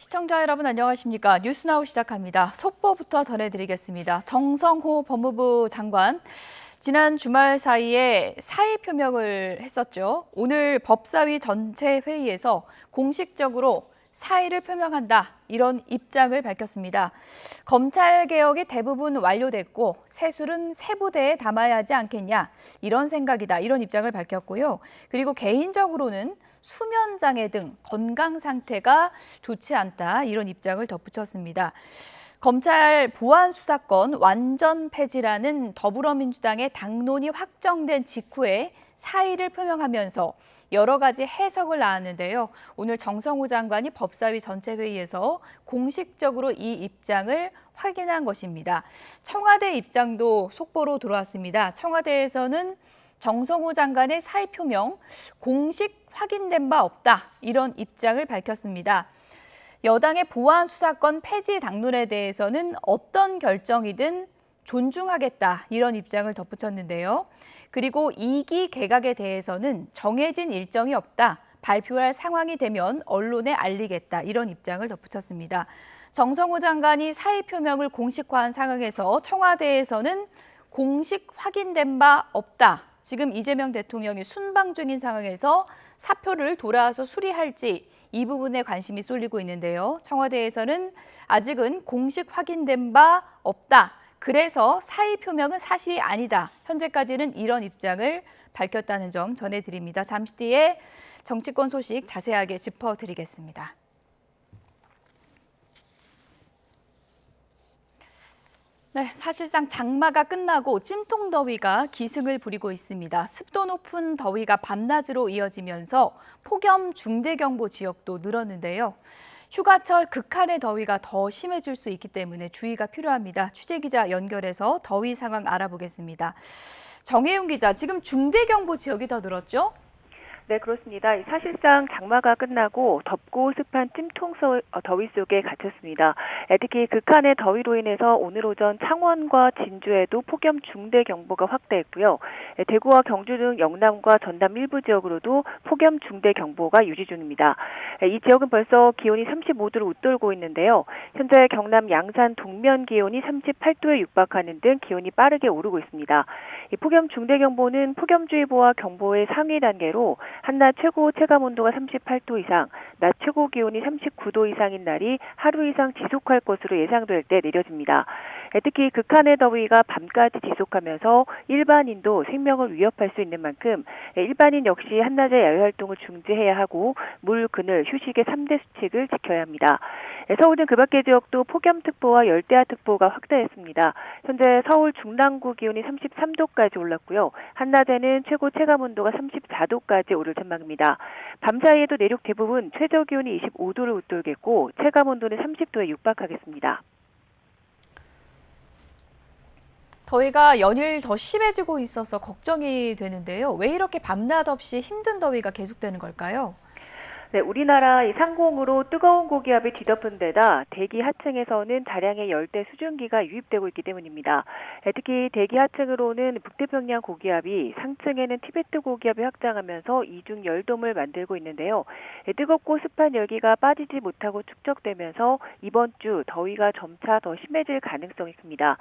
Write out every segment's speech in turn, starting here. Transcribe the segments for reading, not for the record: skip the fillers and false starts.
시청자 여러분 안녕하십니까? 뉴스나우 시작합니다. 속보부터 전해드리겠습니다. 정성호 법무부 장관, 지난 주말 사이에 사의 표명을 했었죠. 오늘 법사위 전체 회의에서 공식적으로 사의를 표명한다, 이런 입장을 밝혔습니다. 검찰개혁이 대부분 완료됐고 세술은 세부대에 담아야 하지 않겠냐, 이런 생각이다, 이런 입장을 밝혔고요. 그리고 개인적으로는 수면장애 등 건강 상태가 좋지 않다, 이런 입장을 덧붙였습니다. 검찰 보안 수사권 완전 폐지라는 더불어민주당의 당론이 확정된 직후에 사의를 표명하면서 여러 가지 해석을 낳았는데요. 오늘 정성호 장관이 법사위 전체 회의에서 공식적으로 이 입장을 확인한 것입니다. 청와대 입장도 속보로 들어왔습니다. 청와대에서는 정성호 장관의 사의 표명, 공식 확인된 바 없다, 이런 입장을 밝혔습니다. 여당의 보안 수사권 폐지 당론에 대해서는 어떤 결정이든 존중하겠다, 이런 입장을 덧붙였는데요. 그리고 2기 개각에 대해서는 정해진 일정이 없다, 발표할 상황이 되면 언론에 알리겠다, 이런 입장을 덧붙였습니다. 정성호 장관이 사의 표명을 공식화한 상황에서 청와대에서는 공식 확인된 바 없다, 지금 이재명 대통령이 순방 중인 상황에서 사표를 돌아와서 수리할지 이 부분에 관심이 쏠리고 있는데요. 청와대에서는 아직은 공식 확인된 바 없다, 그래서 사의 표명은 사실이 아니다, 현재까지는 이런 입장을 밝혔다는 점 전해드립니다. 잠시 뒤에 정치권 소식 자세하게 짚어드리겠습니다. 네, 사실상 장마가 끝나고 찜통더위가 기승을 부리고 있습니다. 습도 높은 더위가 밤낮으로 이어지면서 폭염 중대경보 지역도 늘었는데요. 휴가철 극한의 더위가 더 심해질 수 있기 때문에 주의가 필요합니다. 취재기자 연결해서 더위 상황 알아보겠습니다. 정혜윤 기자, 지금 중대경보 지역이 더 늘었죠? 네, 그렇습니다. 사실상 장마가 끝나고 덥고 습한 찜통 더위 속에 갇혔습니다. 특히 극한의 더위로 인해서 오늘 오전 창원과 진주에도 폭염 중대 경보가 확대했고요. 대구와 경주 등 영남과 전남 일부 지역으로도 폭염 중대 경보가 유지 중입니다. 이 지역은 벌써 기온이 35도를 웃돌고 있는데요. 현재 경남 양산 동면 기온이 38도에 육박하는 등 기온이 빠르게 오르고 있습니다. 이 폭염 중대 경보는 폭염주의보와 경보의 상위 단계로 한낮 최고 체감 온도가 38도 이상, 낮 최고 기온이 39도 이상인 날이 하루 이상 지속할 것으로 예상될 때 내려집니다. 특히 극한의 더위가 밤까지 지속하면서 일반인도 생명을 위협할 수 있는 만큼 일반인 역시 한낮에 야외활동을 중지해야 하고 물, 그늘, 휴식의 3대 수칙을 지켜야 합니다. 서울 등 그 밖의 지역도 폭염특보와 열대야특보가 확대했습니다. 현재 서울 중랑구 기온이 33도까지 올랐고요. 한낮에는 최고 체감온도가 34도까지 오를 전망입니다. 밤사이에도 내륙 대부분 최저기온이 25도를 웃돌겠고 체감온도는 30도에 육박하겠습니다. 더위가 연일 더 심해지고 있어서 걱정이 되는데요. 왜 이렇게 밤낮 없이 힘든 더위가 계속되는 걸까요? 네, 우리나라 이 상공으로 뜨거운 고기압이 뒤덮은 데다 대기 하층에서는 다량의 열대 수증기가 유입되고 있기 때문입니다. 특히 대기 하층으로는 북태평양 고기압이, 상층에는 티베트 고기압이 확장하면서 이중 열돔을 만들고 있는데요. 뜨겁고 습한 열기가 빠지지 못하고 축적되면서 이번 주 더위가 점차 더 심해질 가능성이 있습니다.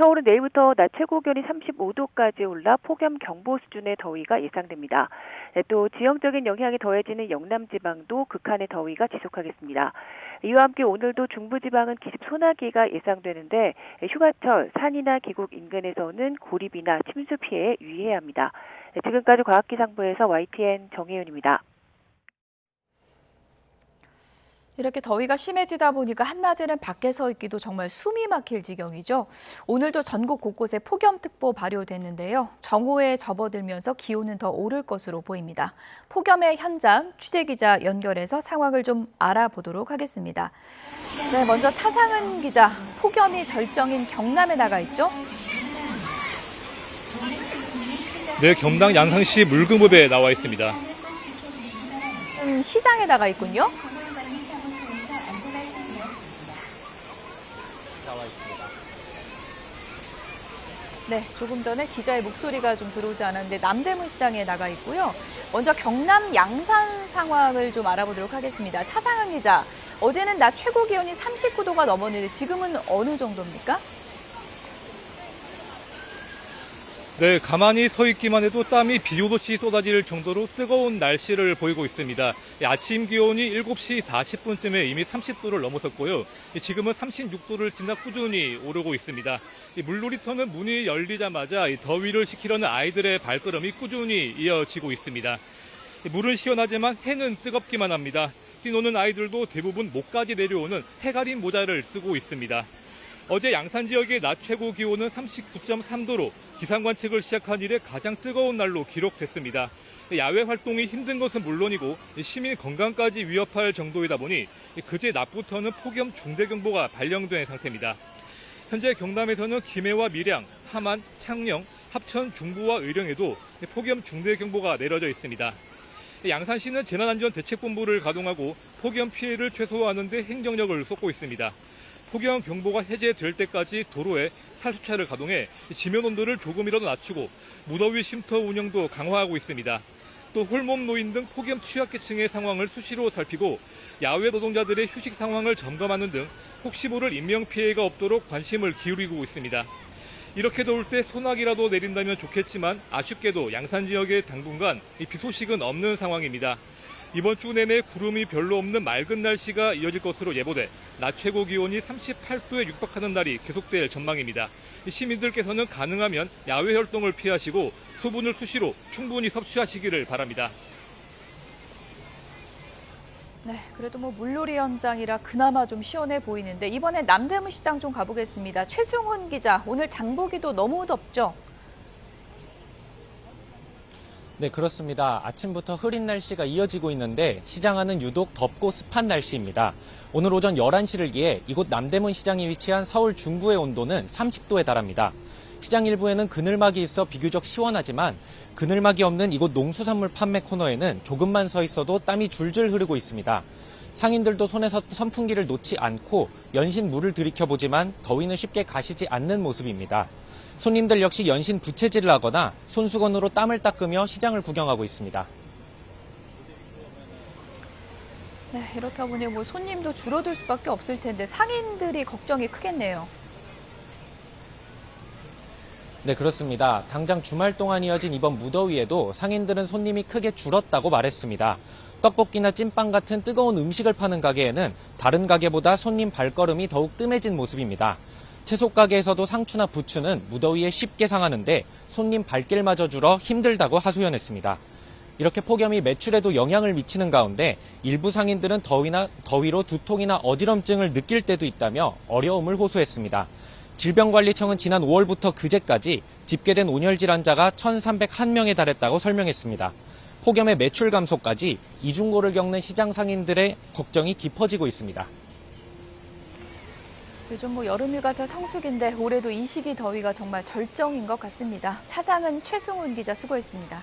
서울은 내일부터 낮 최고 기온이 35도까지 올라 폭염 경보 수준의 더위가 예상됩니다. 또 지형적인 영향이 더해지는 영남 지방도 극한의 더위가 지속하겠습니다. 이와 함께 오늘도 중부지방은 기습 소나기가 예상되는데 휴가철 산이나 계곡 인근에서는 고립이나 침수 피해에 유의해야 합니다. 지금까지 과학기상부에서 YTN 정혜윤입니다. 이렇게 더위가 심해지다 보니까 한낮에는 밖에 서 있기도 정말 숨이 막힐 지경이죠. 오늘도 전국 곳곳에 폭염특보 발효됐는데요. 정오에 접어들면서 기온은 더 오를 것으로 보입니다. 폭염의 현장 취재기자 연결해서 상황을 좀 알아보도록 하겠습니다. 네, 먼저 차상은 기자, 폭염이 절정인 경남에 나가 있죠? 네, 경남 양산시 물금읍에 나와 있습니다. 시장에 나가 있군요. 나와 있습니다. 네, 조금 전에 기자의 목소리가 좀 들어오지 않았는데 남대문 시장에 나가 있고요. 먼저 경남 양산 상황을 좀 알아보도록 하겠습니다. 차상은 기자, 어제는 낮 최고 기온이 39도가 넘었는데 지금은 어느 정도입니까? 네, 가만히 서 있기만 해도 땀이 비오듯이 쏟아질 정도로 뜨거운 날씨를 보이고 있습니다. 아침 기온이 7시 40분쯤에 이미 30도를 넘어섰고요. 지금은 36도를 지나 꾸준히 오르고 있습니다. 물놀이터는 문이 열리자마자 더위를 식히려는 아이들의 발걸음이 꾸준히 이어지고 있습니다. 물은 시원하지만 해는 뜨겁기만 합니다. 뛰노는 아이들도 대부분 목까지 내려오는 해가림 모자를 쓰고 있습니다. 어제 양산 지역의 낮 최고 기온은 39.3도로 기상 관측을 시작한 이래 가장 뜨거운 날로 기록됐습니다. 야외 활동이 힘든 것은 물론이고 시민 건강까지 위협할 정도이다 보니 그제 낮부터는 폭염 중대경보가 발령된 상태입니다. 현재 경남에서는 김해와 밀양, 함안, 창녕, 합천, 중부와 의령에도 폭염 중대경보가 내려져 있습니다. 양산시는 재난안전대책본부를 가동하고 폭염 피해를 최소화하는 데 행정력을 쏟고 있습니다. 폭염 경보가 해제될 때까지 도로에 살수차를 가동해 지면 온도를 조금이라도 낮추고 무더위 쉼터 운영도 강화하고 있습니다. 또 홀몸 노인 등 폭염 취약계층의 상황을 수시로 살피고 야외 노동자들의 휴식 상황을 점검하는 등 혹시 모를 인명피해가 없도록 관심을 기울이고 있습니다. 이렇게 더울 때 소나기라도 내린다면 좋겠지만 아쉽게도 양산 지역에 당분간 비 소식은 없는 상황입니다. 이번 주 내내 구름이 별로 없는 맑은 날씨가 이어질 것으로 예보돼 낮 최고 기온이 38도에 육박하는 날이 계속될 전망입니다. 시민들께서는 가능하면 야외 활동을 피하시고 수분을 수시로 충분히 섭취하시기를 바랍니다. 네, 그래도 뭐 물놀이 현장이라 그나마 좀 시원해 보이는데 이번에 남대문 시장 좀 가보겠습니다. 최승훈 기자, 오늘 장보기도 너무 덥죠? 네, 그렇습니다. 아침부터 흐린 날씨가 이어지고 있는데 시장 안은 유독 덥고 습한 날씨입니다. 오늘 오전 11시를 기해 이곳 남대문 시장이 위치한 서울 중구의 온도는 30도에 달합니다. 시장 일부에는 그늘막이 있어 비교적 시원하지만 그늘막이 없는 이곳 농수산물 판매 코너에는 조금만 서 있어도 땀이 줄줄 흐르고 있습니다. 상인들도 손에서 선풍기를 놓지 않고 연신 물을 들이켜보지만 더위는 쉽게 가시지 않는 모습입니다. 손님들 역시 연신 부채질을 하거나 손수건으로 땀을 닦으며 시장을 구경하고 있습니다. 네, 이렇다 보니 뭐 손님도 줄어들 수밖에 없을 텐데 상인들이 걱정이 크겠네요. 네, 그렇습니다. 당장 주말 동안 이어진 이번 무더위에도 상인들은 손님이 크게 줄었다고 말했습니다. 떡볶이나 찐빵 같은 뜨거운 음식을 파는 가게에는 다른 가게보다 손님 발걸음이 더욱 뜸해진 모습입니다. 채소 가게에서도 상추나 부추는 무더위에 쉽게 상하는데 손님 발길마저 줄어 힘들다고 하소연했습니다. 이렇게 폭염이 매출에도 영향을 미치는 가운데 일부 상인들은 더위로 두통이나 어지럼증을 느낄 때도 있다며 어려움을 호소했습니다. 질병관리청은 지난 5월부터 그제까지 집계된 온열 질환자가 1,301명에 달했다고 설명했습니다. 폭염의 매출 감소까지 이중고를 겪는 시장 상인들의 걱정이 깊어지고 있습니다. 요즘 뭐 여름이가 저 성수기인데 올해도 이 시기 더위가 정말 절정인 것 같습니다. 차상은 최승훈 기자 수고했습니다.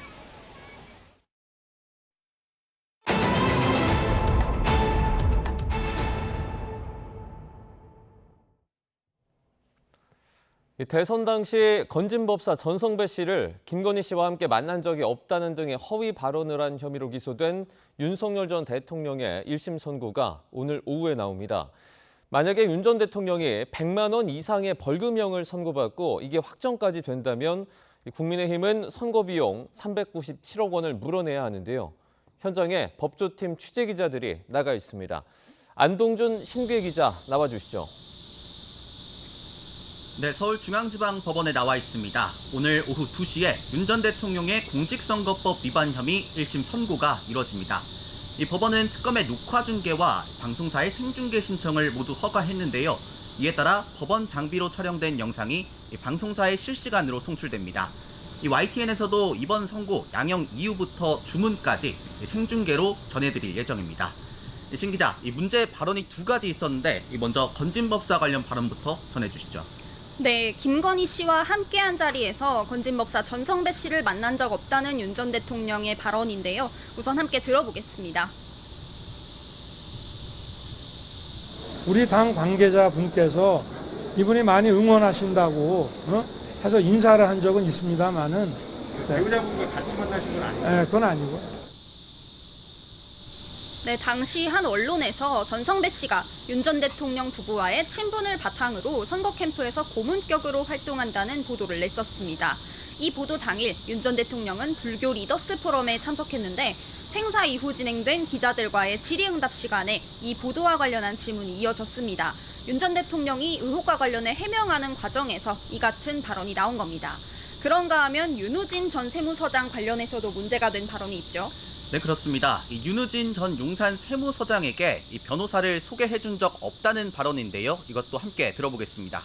대선 당시 건진법사 전성배 씨를 김건희 씨와 함께 만난 적이 없다는 등의 허위 발언을 한 혐의로 기소된 윤석열 전 대통령의 1심 선고가 오늘 오후에 나옵니다. 만약에 윤 전 대통령이 100만 원 이상의 벌금형을 선고받고 이게 확정까지 된다면 국민의힘은 선고 비용 397억 원을 물어내야 하는데요. 현장에 법조팀 취재기자들이 나가 있습니다. 안동준 신규 기자 나와주시죠. 네, 서울중앙지방법원에 나와 있습니다. 오늘 오후 2시에 윤 전 대통령의 공직선거법 위반 혐의 1심 선고가 이뤄집니다. 이 법원은 특검의 녹화 중계와 방송사의 생중계 신청을 모두 허가했는데요. 이에 따라 법원 장비로 촬영된 영상이 방송사에 실시간으로 송출됩니다. 이 YTN에서도 이번 선고 양형 이후부터 주문까지 생중계로 전해드릴 예정입니다. 신 기자, 이 문제 발언이 두 가지 있었는데 먼저 건진법사 관련 발언부터 전해주시죠. 네, 김건희 씨와 함께한 자리에서 건진법사 전성배 씨를 만난 적 없다는 윤 전 대통령의 발언인데요. 우선 함께 들어보겠습니다. 우리 당 관계자분께서 이분이 많이 응원하신다고 해서 인사를 한 적은 있습니다만은 배우자분과 같이 만나신 건 아니에요? 네, 그건 아니고. 네, 당시 한 언론에서 전성배 씨가 윤 전 대통령 부부와의 친분을 바탕으로 선거 캠프에서 고문격으로 활동한다는 보도를 냈었습니다. 이 보도 당일 윤 전 대통령은 불교 리더스 포럼에 참석했는데 행사 이후 진행된 기자들과의 질의응답 시간에 이 보도와 관련한 질문이 이어졌습니다. 윤 전 대통령이 의혹과 관련해 해명하는 과정에서 이 같은 발언이 나온 겁니다. 그런가 하면 윤우진 전 세무서장 관련해서도 문제가 된 발언이 있죠. 네, 그렇습니다. 이 윤우진 전 용산 세무서장에게 이 변호사를 소개해준 적 없다는 발언인데요. 이것도 함께 들어보겠습니다.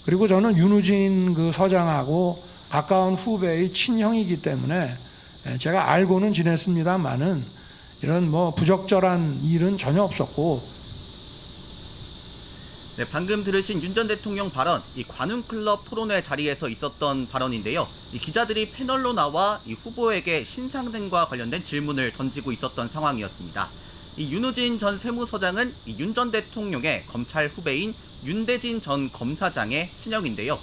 그리고 저는 윤우진 그 서장하고 가까운 후배의 친형이기 때문에 제가 알고는 지냈습니다만은 이런 뭐 부적절한 일은 전혀 없었고. 네, 방금 들으신 윤 전 대통령 발언, 이 관훈클럽 토론회 자리에서 있었던 발언인데요. 이 기자들이 패널로 나와 이 후보에게 신상 등과 관련된 질문을 던지고 있었던 상황이었습니다. 이 윤우진 전 세무서장은 이 윤 전 대통령의 검찰 후배인 윤대진 전 검사장의 친형인데요.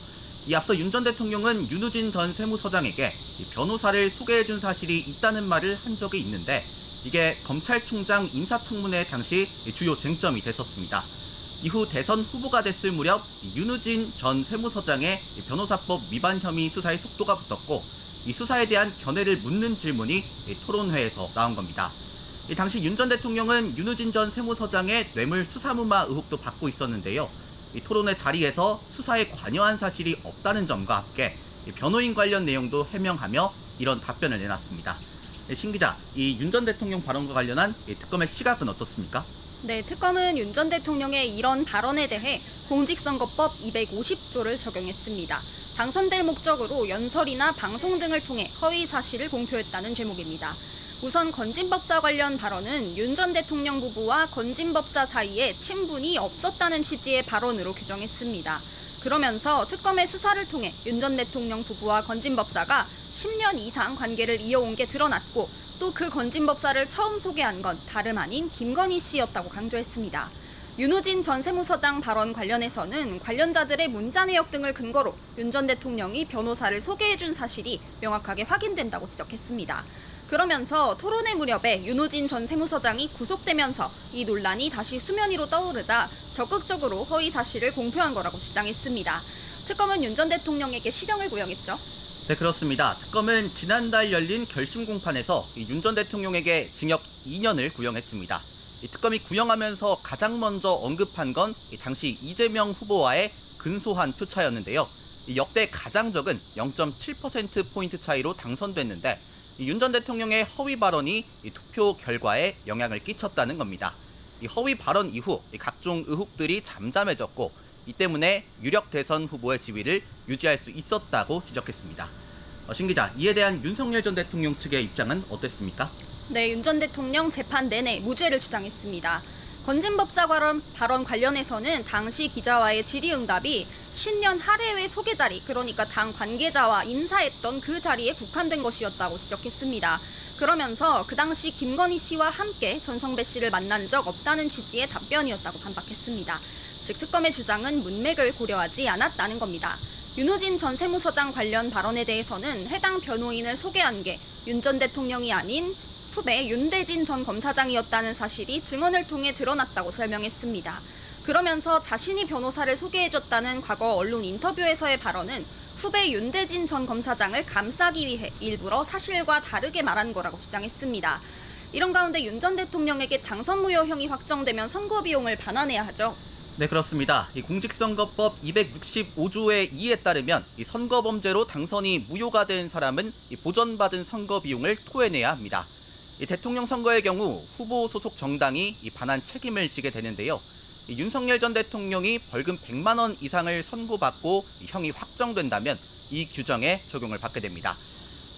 이 앞서 윤 전 대통령은 윤우진 전 세무서장에게 이 변호사를 소개해준 사실이 있다는 말을 한 적이 있는데 이게 검찰총장 인사청문회 당시 주요 쟁점이 됐었습니다. 이후 대선 후보가 됐을 무렵 윤우진 전 세무서장의 변호사법 위반 혐의 수사의 속도가 붙었고 이 수사에 대한 견해를 묻는 질문이 토론회에서 나온 겁니다. 이 당시 윤 전 대통령은 윤우진 전 세무서장의 뇌물 수사무마 의혹도 받고 있었는데요. 이 토론회 자리에서 수사에 관여한 사실이 없다는 점과 함께 변호인 관련 내용도 해명하며 이런 답변을 내놨습니다. 신 기자, 이 윤 전 대통령 발언과 관련한 특검의 시각은 어떻습니까? 네, 특검은 윤 전 대통령의 이런 발언에 대해 공직선거법 250조를 적용했습니다. 당선될 목적으로 연설이나 방송 등을 통해 허위 사실을 공표했다는 제목입니다. 우선 건진법사 관련 발언은 윤 전 대통령 부부와 건진법사 사이에 친분이 없었다는 취지의 발언으로 규정했습니다. 그러면서 특검의 수사를 통해 윤 전 대통령 부부와 건진법사가 10년 이상 관계를 이어온 게 드러났고 또 그 건진법사를 처음 소개한 건 다름 아닌 김건희 씨였다고 강조했습니다. 윤우진 전 세무서장 발언 관련해서는 관련자들의 문자 내역 등을 근거로 윤 전 대통령이 변호사를 소개해준 사실이 명확하게 확인된다고 지적했습니다. 그러면서 토론회 무렵에 윤우진 전 세무서장이 구속되면서 이 논란이 다시 수면 위로 떠오르자 적극적으로 허위 사실을 공표한 거라고 주장했습니다. 특검은 윤 전 대통령에게 실형을 구형했죠. 네, 그렇습니다. 특검은 지난달 열린 결심 공판에서 윤 전 대통령에게 징역 2년을 구형했습니다. 이 특검이 구형하면서 가장 먼저 언급한 건 당시 이재명 후보와의 근소한 표차였는데요. 역대 가장 적은 0.7%포인트 차이로 당선됐는데 윤 전 대통령의 허위 발언이 투표 결과에 영향을 끼쳤다는 겁니다. 이 허위 발언 이후 각종 의혹들이 잠잠해졌고 이 때문에 유력 대선 후보의 지위를 유지할 수 있었다고 지적했습니다. 신 기자, 이에 대한 윤석열 전 대통령 측의 입장은 어땠습니까? 네, 윤 전 대통령 재판 내내 무죄를 주장했습니다. 건진법사 발언 관련해서는 당시 기자와의 질의응답이 신년 할애회 소개 자리, 그러니까 당 관계자와 인사했던 그 자리에 국한된 것이었다고 지적했습니다. 그러면서 그 당시 김건희 씨와 함께 전성배 씨를 만난 적 없다는 취지의 답변이었다고 반박했습니다. 즉 특검의 주장은 문맥을 고려하지 않았다는 겁니다. 윤우진 전 세무서장 관련 발언에 대해서는 해당 변호인을 소개한 게 윤 전 대통령이 아닌 후배 윤대진 전 검사장이었다는 사실이 증언을 통해 드러났다고 설명했습니다. 그러면서 자신이 변호사를 소개해줬다는 과거 언론 인터뷰에서의 발언은 후배 윤대진 전 검사장을 감싸기 위해 일부러 사실과 다르게 말한 거라고 주장했습니다. 이런 가운데 윤 전 대통령에게 당선 무효형이 확정되면 선거 비용을 반환해야 하죠. 네, 그렇습니다. 이 공직선거법 265조의 2에 따르면 이 선거범죄로 당선이 무효가 된 사람은 이 보전받은 선거 비용을 토해내야 합니다. 이 대통령 선거의 경우 후보 소속 정당이 이 반환 책임을 지게 되는데요. 이 윤석열 전 대통령이 벌금 100만 원 이상을 선고받고 이 형이 확정된다면 이 규정에 적용을 받게 됩니다.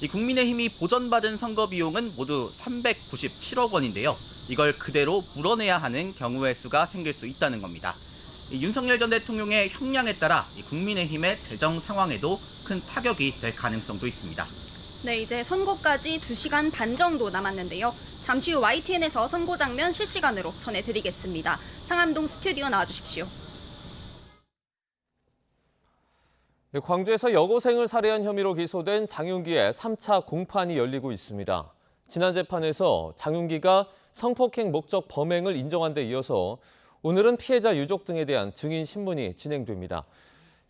이 국민의힘이 보전받은 선거 비용은 모두 397억 원인데요. 이걸 그대로 물어내야 하는 경우의 수가 생길 수 있다는 겁니다. 이 윤석열 전 대통령의 형량에 따라 이 국민의힘의 재정 상황에도 큰 타격이 될 가능성도 있습니다. 네, 이제 선고까지 2시간 반 정도 남았는데요. 잠시 후 YTN에서 선고 장면 실시간으로 전해드리겠습니다. 상암동 스튜디오 나와주십시오. 광주에서 여고생을 살해한 혐의로 기소된 장윤기의 3차 공판이 열리고 있습니다. 지난 재판에서 장윤기가 성폭행 목적 범행을 인정한 데 이어서 오늘은 피해자 유족 등에 대한 증인 신문이 진행됩니다.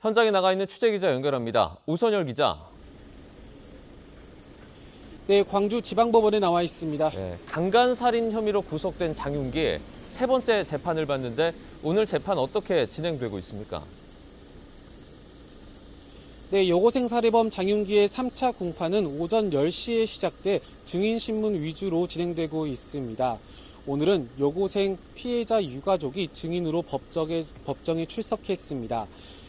현장에 나가 있는 취재기자 연결합니다. 우선열 기자. 네, 광주지방법원에 나와 있습니다. 네, 강간살인 혐의로 구속된 장윤기 세 번째 재판을 받는데 오늘 재판 어떻게 진행되고 있습니까? 네, 여고생 살해범 장윤기의 3차 공판은 오전 10시에 시작돼 증인신문 위주로 진행되고 있습니다. 오늘은 여고생 피해자 유가족이 증인으로 법정에 출석했습니다.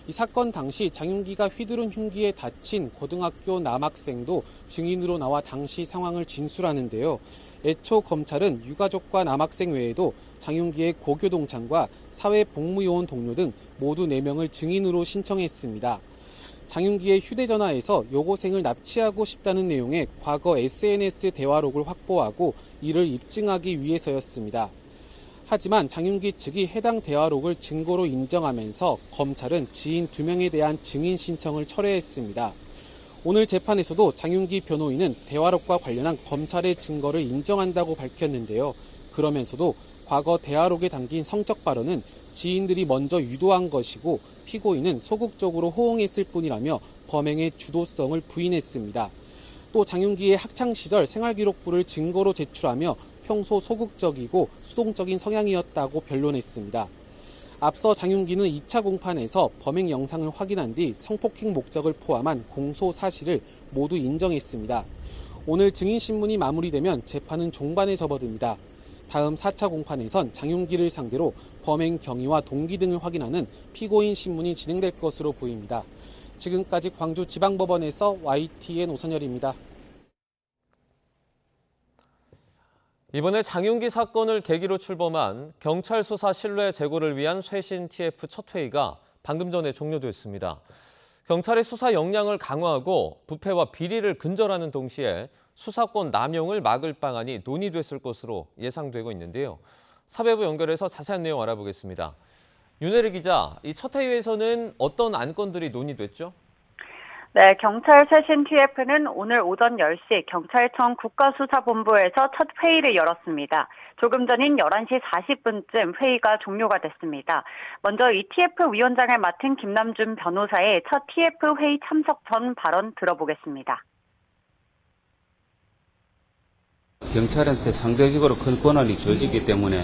이 사건 당시 장윤기가 휘두른 흉기에 다친 고등학교 남학생도 증인으로 나와 당시 상황을 진술하는데요. 애초 검찰은 유가족과 남학생 외에도 장윤기의 고교 동창과 사회복무요원 동료 등 모두 4명을 증인으로 신청했습니다. 장윤기의 휴대전화에서 여고생을 납치하고 싶다는 내용의 과거 SNS 대화록을 확보하고 이를 입증하기 위해서였습니다. 하지만 장윤기 측이 해당 대화록을 증거로 인정하면서 검찰은 지인 2명에 대한 증인 신청을 철회했습니다. 오늘 재판에서도 장윤기 변호인은 대화록과 관련한 검찰의 증거를 인정한다고 밝혔는데요. 그러면서도 과거 대화록에 담긴 성적 발언은 지인들이 먼저 유도한 것이고 피고인은 소극적으로 호응했을 뿐이라며 범행의 주도성을 부인했습니다. 또 장윤기의 학창시절 생활기록부를 증거로 제출하며 평소 소극적이고 수동적인 성향이었다고 변론했습니다. 앞서 장윤기는 2차 공판에서 범행 영상을 확인한 뒤 성폭행 목적을 포함한 공소 사실을 모두 인정했습니다. 오늘 증인신문이 마무리되면 재판은 종반에 접어듭니다. 다음 4차 공판에선 장윤기를 상대로 범행 경위와 동기 등을 확인하는 피고인 신문이 진행될 것으로 보입니다. 지금까지 광주지방법원에서 YTN 오선열입니다. 이번에 장윤기 사건을 계기로 출범한 경찰 수사 신뢰 제고를 위한 쇄신 TF 첫 회의가 방금 전에 종료됐습니다. 경찰의 수사 역량을 강화하고 부패와 비리를 근절하는 동시에 수사권 남용을 막을 방안이 논의됐을 것으로 예상되고 있는데요. 사회부 연결해서 자세한 내용 알아보겠습니다. 윤혜리 기자, 이 첫 회의에서는 어떤 안건들이 논의됐죠? 네, 경찰 쇄신 TF는 오늘 오전 10시 경찰청 국가수사본부에서 첫 회의를 열었습니다. 조금 전인 11시 40분쯤 회의가 종료가 됐습니다. 먼저 이 TF 위원장을 맡은 김남준 변호사의 첫 TF 회의 참석 전 발언 들어보겠습니다. 경찰한테 상대적으로 큰 권한이 주어지기 때문에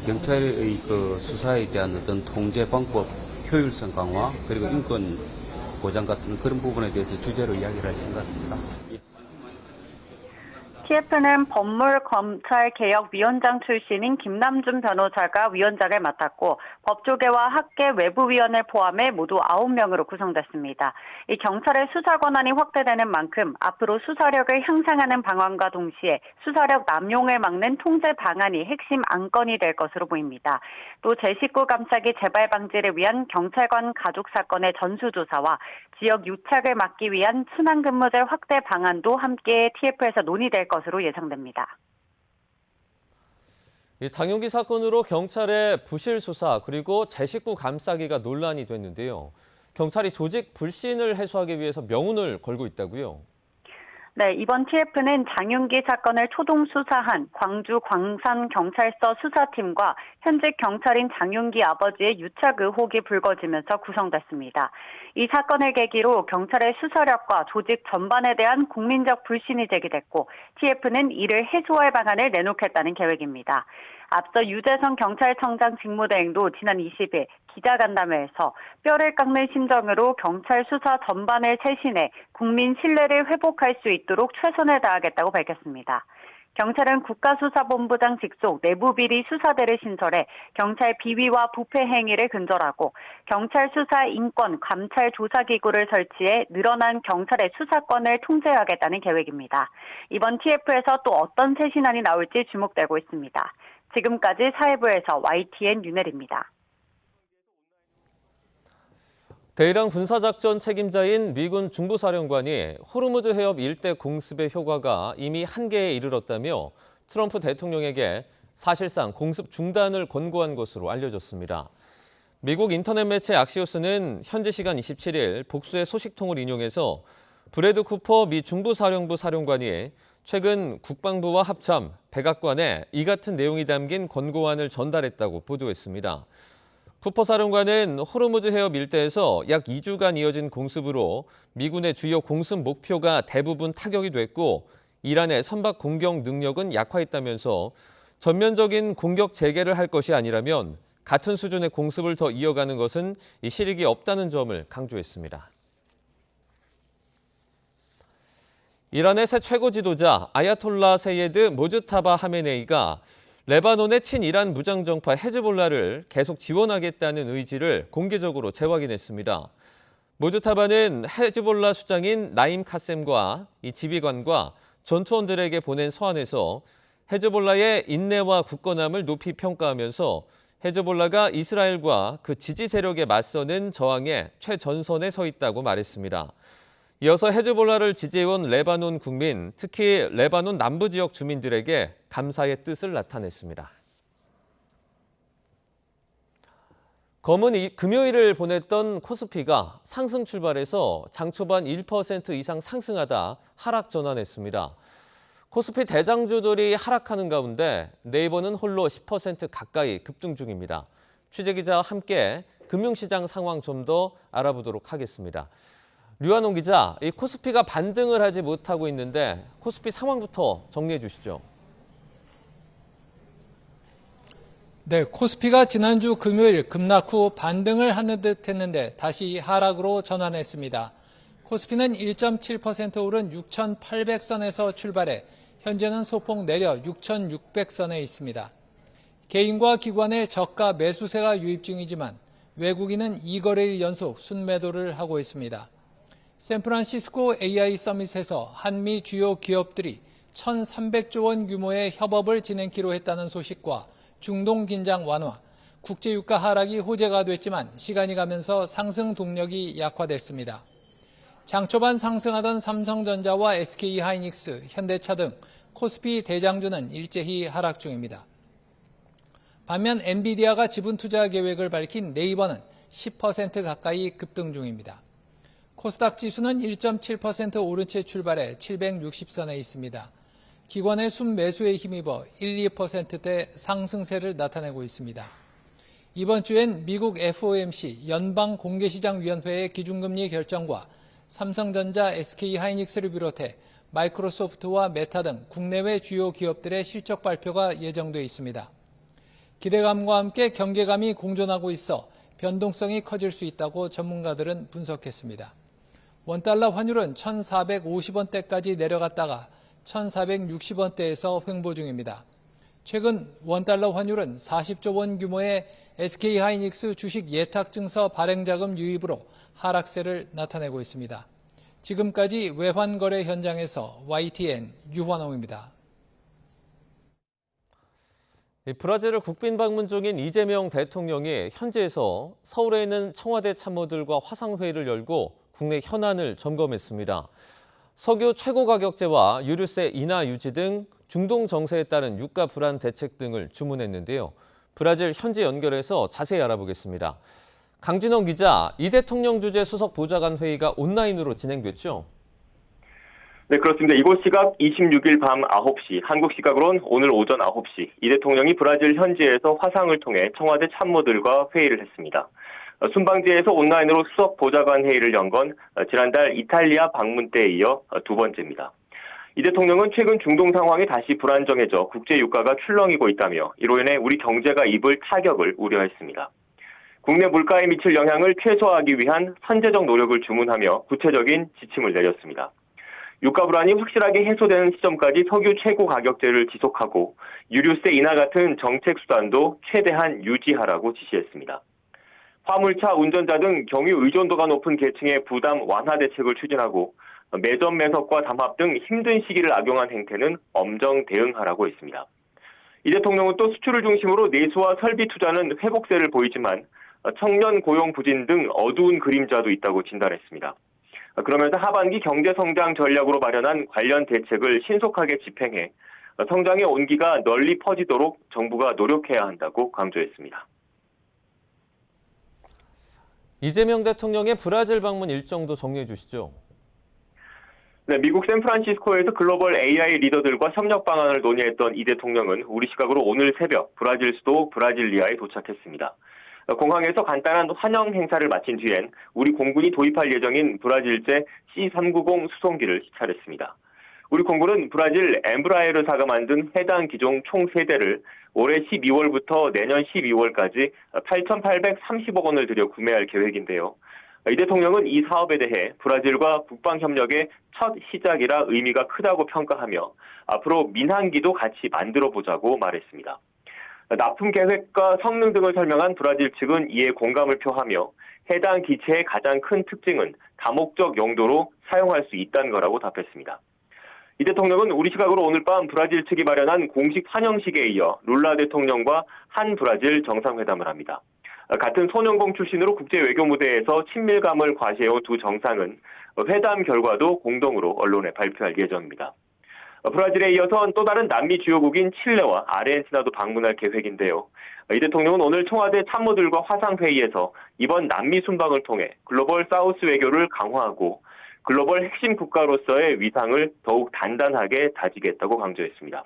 경찰의 수사에 대한 어떤 통제 방법, 효율성 강화, 그리고 인권 보장 같은 그런 부분에 대해서 주제로 이야기를 할 생각입니다. TF는 법물검찰개혁위원장 출신인 김남준 변호사가 위원장을 맡았고 법조계와 학계 외부위원을 포함해 모두 9명으로 구성됐습니다. 이 경찰의 수사 권한이 확대되는 만큼 앞으로 수사력을 향상하는 방안과 동시에 수사력 남용을 막는 통제 방안이 핵심 안건이 될 것으로 보입니다. 또 제19 감싸기 재발 방지를 위한 경찰관 가족 사건의 전수조사와 지역 유착을 막기 위한 순환근무제 확대 방안도 함께 TF에서 논의될 것으로 예상됩니다. 장윤기 사건으로 경찰의 부실 수사 그리고 제19 감싸기가 논란이 됐는데요. 경찰이 조직 불신을 해소하기 위해서 명운을 걸고 있다고요? 네, 이번 TF는 장윤기 사건을 초동 수사한 광주 광산경찰서 수사팀과 현직 경찰인 장윤기 아버지의 유착 의혹이 불거지면서 구성됐습니다. 이 사건을 계기로 경찰의 수사력과 조직 전반에 대한 국민적 불신이 제기됐고 TF는 이를 해소할 방안을 내놓겠다는 계획입니다. 앞서 유재성 경찰청장 직무대행도 지난 20일 기자간담회에서 뼈를 깎는 심정으로 경찰 수사 전반을 쇄신해 국민 신뢰를 회복할 수 있도록 최선을 다하겠다고 밝혔습니다. 경찰은 국가수사본부장 직속 내부비리 수사대를 신설해 경찰 비위와 부패 행위를 근절하고 경찰 수사 인권 감찰 조사기구를 설치해 늘어난 경찰의 수사권을 통제하겠다는 계획입니다. 이번 TF에서 또 어떤 쇄신안이 나올지 주목되고 있습니다. 지금까지 사회부에서 YTN 윤혜리입니다. 대이란 군사작전 책임자인 미군 중부사령관이 호르무즈 해협 일대 공습의 효과가 이미 한계에 이르렀다며 트럼프 대통령에게 사실상 공습 중단을 권고한 것으로 알려졌습니다. 미국 인터넷 매체 악시오스는 현지 시간 27일 복수의 소식통을 인용해서 브래드 쿠퍼 미 중부사령부 사령관이 최근 국방부와 합참, 백악관에 이 같은 내용이 담긴 권고안을 전달했다고 보도했습니다. 쿠퍼 사령관은 호르무즈 해협 일대에서 약 2주간 이어진 공습으로 미군의 주요 공습 목표가 대부분 타격이 됐고 이란의 선박 공격 능력은 약화했다면서 전면적인 공격 재개를 할 것이 아니라면 같은 수준의 공습을 더 이어가는 것은 실익이 없다는 점을 강조했습니다. 이란의 새 최고 지도자 아야톨라 세예드 모즈타바 하메네이가 레바논의 친이란 무장정파 헤즈볼라를 계속 지원하겠다는 의지를 공개적으로 재확인했습니다. 모즈타바는 헤즈볼라 수장인 나임 카셈과 이 지휘관과 전투원들에게 보낸 서한에서 헤즈볼라의 인내와 굳건함을 높이 평가하면서 헤즈볼라가 이스라엘과 그 지지 세력에 맞서는 저항의 최전선에 서 있다고 말했습니다. 이어서 헤즈볼라를 지지해온 레바논 국민, 특히 레바논 남부 지역 주민들에게 감사의 뜻을 나타냈습니다. 검은 금요일을 보냈던 코스피가 상승 출발해서 장 초반 1% 이상 상승하다 하락 전환했습니다. 코스피 대장주들이 하락하는 가운데 네이버는 홀로 10% 가까이 급등 중입니다. 취재기자와 함께 금융시장 상황 좀 더 알아보도록 하겠습니다. 류한홍 기자, 이 코스피가 반등을 하지 못하고 있는데 코스피 상황부터 정리해 주시죠. 네, 코스피가 지난주 금요일 급락 후 반등을 하는 듯 했는데 다시 하락으로 전환했습니다. 코스피는 1.7% 오른 6,800선에서 출발해 현재는 소폭 내려 6,600선에 있습니다. 개인과 기관의 저가 매수세가 유입 중이지만 외국인은 2거래일 연속 순매도를 하고 있습니다. 샌프란시스코 AI 서밋에서 한미 주요 기업들이 1,300조 원 규모의 협업을 진행키로 했다는 소식과 중동 긴장 완화, 국제유가 하락이 호재가 됐지만 시간이 가면서 상승 동력이 약화됐습니다. 장 초반 상승하던 삼성전자와 SK하이닉스, 현대차 등 코스피 대장주는 일제히 하락 중입니다. 반면 엔비디아가 지분 투자 계획을 밝힌 네이버는 10% 가까이 급등 중입니다. 코스닥 지수는 1.7% 오른 채 출발해 760선에 있습니다. 기관의 순매수에 힘입어 1, 2%대 상승세를 나타내고 있습니다. 이번 주엔 미국 FOMC 연방공개시장위원회의 기준금리 결정과 삼성전자, SK하이닉스를 비롯해 마이크로소프트와 메타 등 국내외 주요 기업들의 실적 발표가 예정돼 있습니다. 기대감과 함께 경계감이 공존하고 있어 변동성이 커질 수 있다고 전문가들은 분석했습니다. 원달러 환율은 1,450원대까지 내려갔다가 1,460원대에서 횡보 중입니다. 최근 원달러 환율은 40조 원 규모의 SK하이닉스 주식 예탁증서 발행자금 유입으로 하락세를 나타내고 있습니다. 지금까지 외환거래 현장에서 YTN 유환홍입니다. 브라질을 국빈 방문 중인 이재명 대통령이 현지에서 서울에 있는 청와대 참모들과 화상회의를 열고 국내 현안을 점검했습니다. 석유 최고 가격제와 유류세 인하 유지 등 중동 정세에 따른 유가 불안 대책 등을 주문했는데요. 브라질 현지 연결해서 자세히 알아보겠습니다. 강진원 기자, 이 대통령 주재 수석 보좌관 회의가 온라인으로 진행됐죠? 네, 그렇습니다. 이곳 시각 26일 밤 9시, 한국 시각으론 오늘 오전 9시, 이 대통령이 브라질 현지에서 화상을 통해 청와대 참모들과 회의를 했습니다. 순방지에서 온라인으로 수석 보좌관 회의를 연 건 지난달 이탈리아 방문 때에 이어 두 번째입니다. 이 대통령은 최근 중동 상황이 다시 불안정해져 국제 유가가 출렁이고 있다며 이로 인해 우리 경제가 입을 타격을 우려했습니다. 국내 물가에 미칠 영향을 최소화하기 위한 선제적 노력을 주문하며 구체적인 지침을 내렸습니다. 유가 불안이 확실하게 해소되는 시점까지 석유 최고 가격제를 지속하고 유류세 인하 같은 정책 수단도 최대한 유지하라고 지시했습니다. 화물차 운전자 등 경유 의존도가 높은 계층의 부담 완화 대책을 추진하고 매점 매석과 담합 등 힘든 시기를 악용한 행태는 엄정 대응하라고 했습니다. 이 대통령은 또 수출을 중심으로 내수와 설비 투자는 회복세를 보이지만 청년 고용 부진 등 어두운 그림자도 있다고 진단했습니다. 그러면서 하반기 경제성장 전략으로 마련한 관련 대책을 신속하게 집행해 성장의 온기가 널리 퍼지도록 정부가 노력해야 한다고 강조했습니다. 이재명 대통령의 브라질 방문 일정도 정리해 주시죠. 네, 미국 샌프란시스코에서 글로벌 AI 리더들과 협력 방안을 논의했던 이 대통령은 우리 시각으로 오늘 새벽 브라질 수도 브라질리아에 도착했습니다. 공항에서 간단한 환영 행사를 마친 뒤엔 우리 공군이 도입할 예정인 브라질제 C-390 수송기를 시찰했습니다. 우리 공군은 브라질 엠브라에르사가 만든 해당 기종 총 3대를 올해 12월부터 내년 12월까지 8,830억 원을 들여 구매할 계획인데요. 이 대통령은 이 사업에 대해 브라질과 국방협력의 첫 시작이라 의미가 크다고 평가하며 앞으로 민항기도 같이 만들어보자고 말했습니다. 납품 계획과 성능 등을 설명한 브라질 측은 이에 공감을 표하며 해당 기체의 가장 큰 특징은 다목적 용도로 사용할 수 있다는 거라고 답했습니다. 이 대통령은 우리 시각으로 오늘 밤 브라질 측이 마련한 공식 환영식에 이어 룰라 대통령과 한 브라질 정상회담을 합니다. 같은 소년공 출신으로 국제 외교 무대에서 친밀감을 과시해온 두 정상은 회담 결과도 공동으로 언론에 발표할 예정입니다. 브라질에 이어서 또 다른 남미 주요국인 칠레와 아르헨티나도 방문할 계획인데요. 이 대통령은 오늘 청와대 참모들과 화상회의에서 이번 남미 순방을 통해 글로벌 사우스 외교를 강화하고 글로벌 핵심 국가로서의 위상을 더욱 단단하게 다지겠다고 강조했습니다.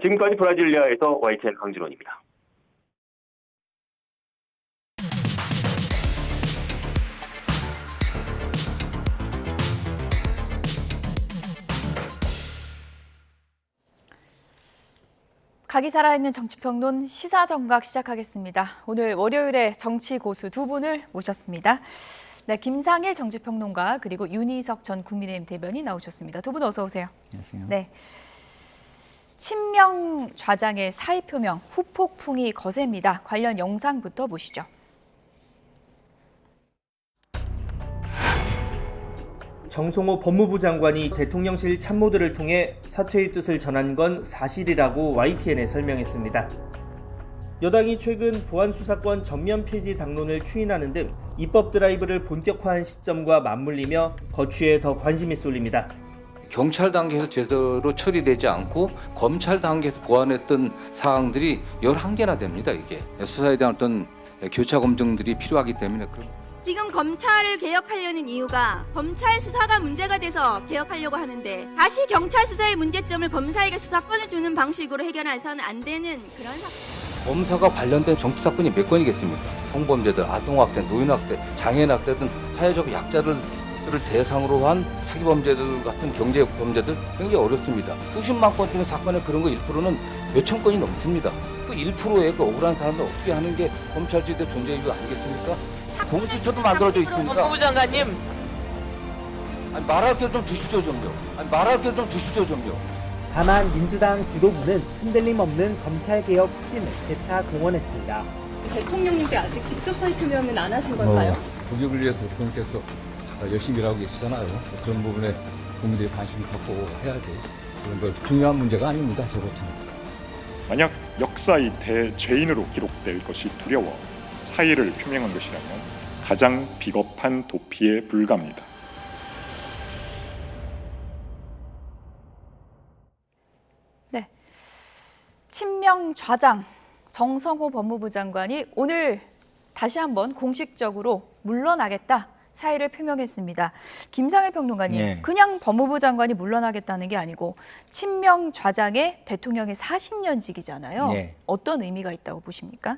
지금까지 브라질리아에서 YTN 강진원입니다. 각이 살아있는 정치평론 시사정각 시작하겠습니다. 오늘 월요일에 정치 고수 두 분을 모셨습니다. 네, 김상일 정치평론가 그리고 윤희석 전 국민의힘 대변인 나오셨습니다. 두 분 어서 오세요. 안녕하세요. 네, 친명 좌장의 사의 표명 후폭풍이 거셉니다. 관련 영상부터 보시죠. 정성호 법무부 장관이 대통령실 참모들을 통해 사퇴의 뜻을 전한 건 사실이라고 YTN에 설명했습니다. 여당이 최근 보안수사권 전면 폐지 당론을 추인하는 등 입법 드라이브를 본격화한 시점과 맞물리며 거취에 더 관심이 쏠립니다. 경찰 단계에서 제대로 처리되지 않고 검찰 단계에서 보완했던 사항들이 11개나 됩니다. 이게 수사에 대한 어떤 교차 검증들이 필요하기 때문에 지금 검찰을 개혁하려는 이유가 검찰 수사가 문제가 돼서 개혁하려고 하는데 다시 경찰 수사의 문제점을 검사에게 수사권을 주는 방식으로 해결해서는 안 되는 그런 사건. 검사가 관련된 정치 사건이 몇 건이겠습니까? 성범죄들, 아동학대, 노인학대, 장애인학대 등 사회적 약자를 대상으로 한 사기범죄들 같은 경제범죄들 굉장히 어렵습니다. 수십만 건 중에 사건의 그런 거 1%는 몇천 건이 넘습니다. 그 1%의 그 억울한 사람들 어떻게 하는 게 검찰직의 존재 이유 아니겠습니까? 공수처도 만들어져 있습니다. 법무부 장관님. 아니, 말할 기회를 좀 주십시오 좀요. 다만 민주당 지도부는 흔들림 없는 검찰개혁 추진을 재차 공언했습니다. 대통령님께 아직 직접 사의 표명은 안 하신 걸까요? 국익을 위해서 대통령께서 열심히 일하고 계시잖아요. 그런 부분에 국민들이 관심을 갖고 해야지. 그런 걸 중요한 문제가 아닙니다. 제 같은. 만약 역사의 대죄인으로 기록될 것이 두려워 사의를 표명한 것이라면 가장 비겁한 도피에 불과합니다. 네, 친명 좌장 정성호 법무부 장관이 오늘 다시 한번 공식적으로 물러나겠다 사의를 표명했습니다. 김상일 평론가님, 네. 그냥 법무부 장관이 물러나겠다는 게 아니고 친명 좌장의 대통령의 40년직이잖아요. 네. 어떤 의미가 있다고 보십니까?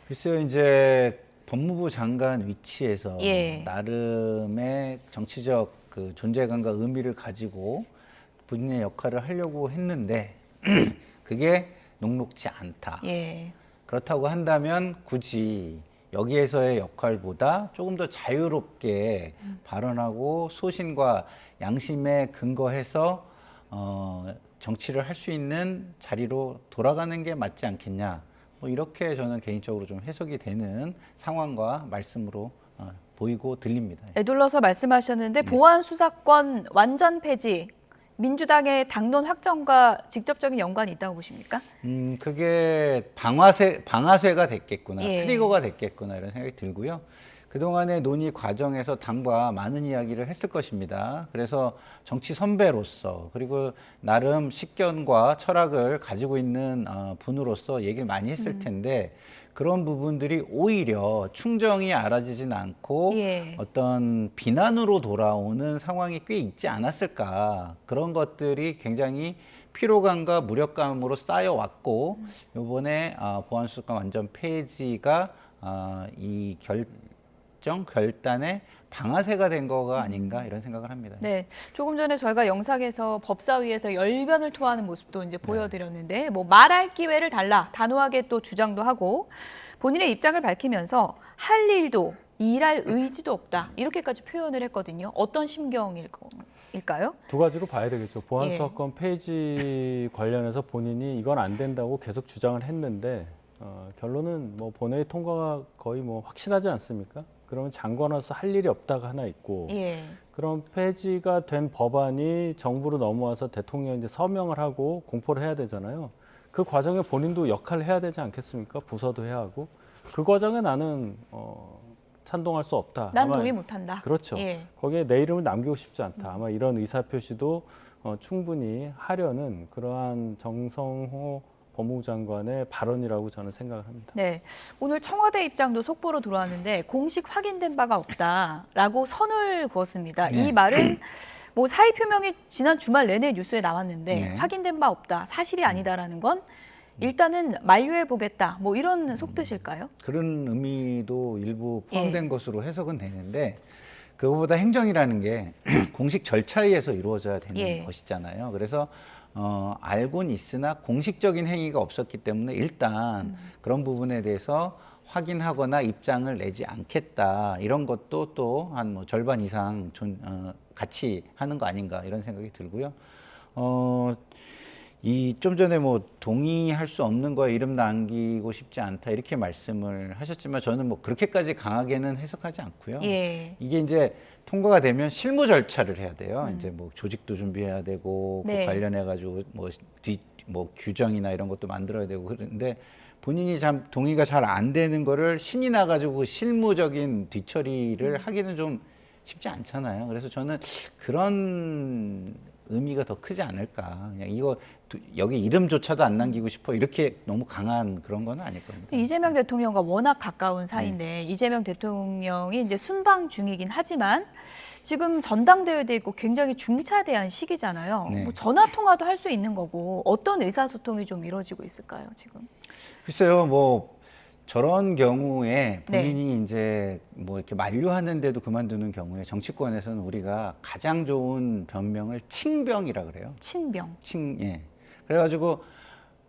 글쎄요, 이제 법무부 장관 위치에서 예. 나름의 정치적 그 존재감과 의미를 가지고 본인의 역할을 하려고 했는데 그게 녹록지 않다. 예. 그렇다고 한다면 굳이 여기에서의 역할보다 조금 더 자유롭게 발언하고 소신과 양심에 근거해서 정치를 할 수 있는 자리로 돌아가는 게 맞지 않겠냐. 뭐 이렇게 저는 개인적으로 좀 해석이 되는 상황과 말씀으로 보이고 들립니다. 애둘러서 말씀하셨는데 보안 수사권 완전 폐지, 민주당의 당론 확정과 직접적인 연관이 있다고 보십니까? 그게 방아쇠가 됐겠구나, 예. 트리거가 됐겠구나 이런 생각이 들고요. 그동안의 논의 과정에서 당과 많은 이야기를 했을 것입니다. 그래서 정치 선배로서 그리고 나름 식견과 철학을 가지고 있는 분으로서 얘기를 많이 했을 텐데 그런 부분들이 오히려 충정이 알아지진 않고 예. 어떤 비난으로 돌아오는 상황이 꽤 있지 않았을까. 그런 것들이 굉장히 피로감과 무력감으로 쌓여왔고 이번에 보안수사권 완전 폐지가 이 결단의 방아쇠가 된 거가 아닌가 이런 생각을 합니다. 네, 조금 전에 저희가 영상에서 법사위에서 열변을 토하는 모습도 이제 보여드렸는데 뭐 말할 기회를 달라 단호하게 또 주장도 하고 본인의 입장을 밝히면서 할 일도 일할 의지도 없다 이렇게까지 표현을 했거든요. 어떤 심경일까요? 두 가지로 봐야 되겠죠. 보안수사권 폐지 관련해서 본인이 이건 안 된다고 계속 주장을 했는데 결론은 뭐 본회의 통과가 거의 뭐 확실하지 않습니까? 그러면 장관으로서 할 일이 없다가 하나 있고 그럼 폐지가 된 법안이 정부로 넘어와서 대통령이 이제 서명을 하고 공포를 해야 되잖아요. 그 과정에 본인도 역할을 해야 되지 않겠습니까? 부서도 해야 하고 그 과정에 나는 찬동할 수 없다. 난 동의 못한다. 그렇죠. 거기에 내 이름을 남기고 싶지 않다. 아마 이런 의사표시도 충분히 하려는 그러한 정성호 법무부 장관의 발언이라고 저는 생각을 합니다. 네, 오늘 청와대 입장도 속보로 들어왔는데 공식 확인된 바가 없다라고 선을 그었습니다. 이 말은 뭐 사의 표명이 지난 주말 내내 뉴스에 나왔는데 확인된 바 없다, 사실이 아니다라는 건 일단은 만류해 보겠다, 뭐 이런 속뜻일까요? 그런 의미도 일부 포함된 것으로 해석은 되는데 그거보다 행정이라는 게 공식 절차에 의해서 이루어져야 되는 것이잖아요. 그래서 알고는 있으나 공식적인 행위가 없었기 때문에 일단 그런 부분에 대해서 확인하거나 입장을 내지 않겠다. 이런 것도 또 한 뭐 절반 이상 같이 하는 거 아닌가 이런 생각이 들고요. 이 좀 전에 뭐 동의할 수 없는 거에 이름 남기고 싶지 않다 이렇게 말씀을 하셨지만 저는 뭐 그렇게까지 강하게는 해석하지 않고요. 이게 이제 통과가 되면 실무 절차를 해야 돼요. 이제 뭐 조직도 준비해야 되고 그 관련해 가지고 뭐 규정이나 이런 것도 만들어야 되고 그런데 본인이 참 동의가 잘 안 되는 거를 신이 나 가지고 실무적인 뒤처리를 하기는 좀 쉽지 않잖아요. 그래서 저는 그런 의미가 더 크지 않을까. 그냥 이거 여기 이름조차도 안 남기고 싶어 이렇게 너무 강한 그런 건 아닐 겁니다. 이재명 대통령과 워낙 가까운 사이인데 이재명 대통령이 이제 순방 중이긴 하지만 지금 전당대회도 있고 굉장히 중차대한 시기잖아요. 뭐 전화 통화도 할 수 있는 거고 어떤 의사소통이 좀 이루어지고 있을까요, 지금? 글쎄요, 뭐 저런 경우에 본인이 이제 뭐 이렇게 만류하는데도 그만두는 경우에 정치권에서는 우리가 가장 좋은 변명을 칭병이라 그래요. 친병. 그래가지고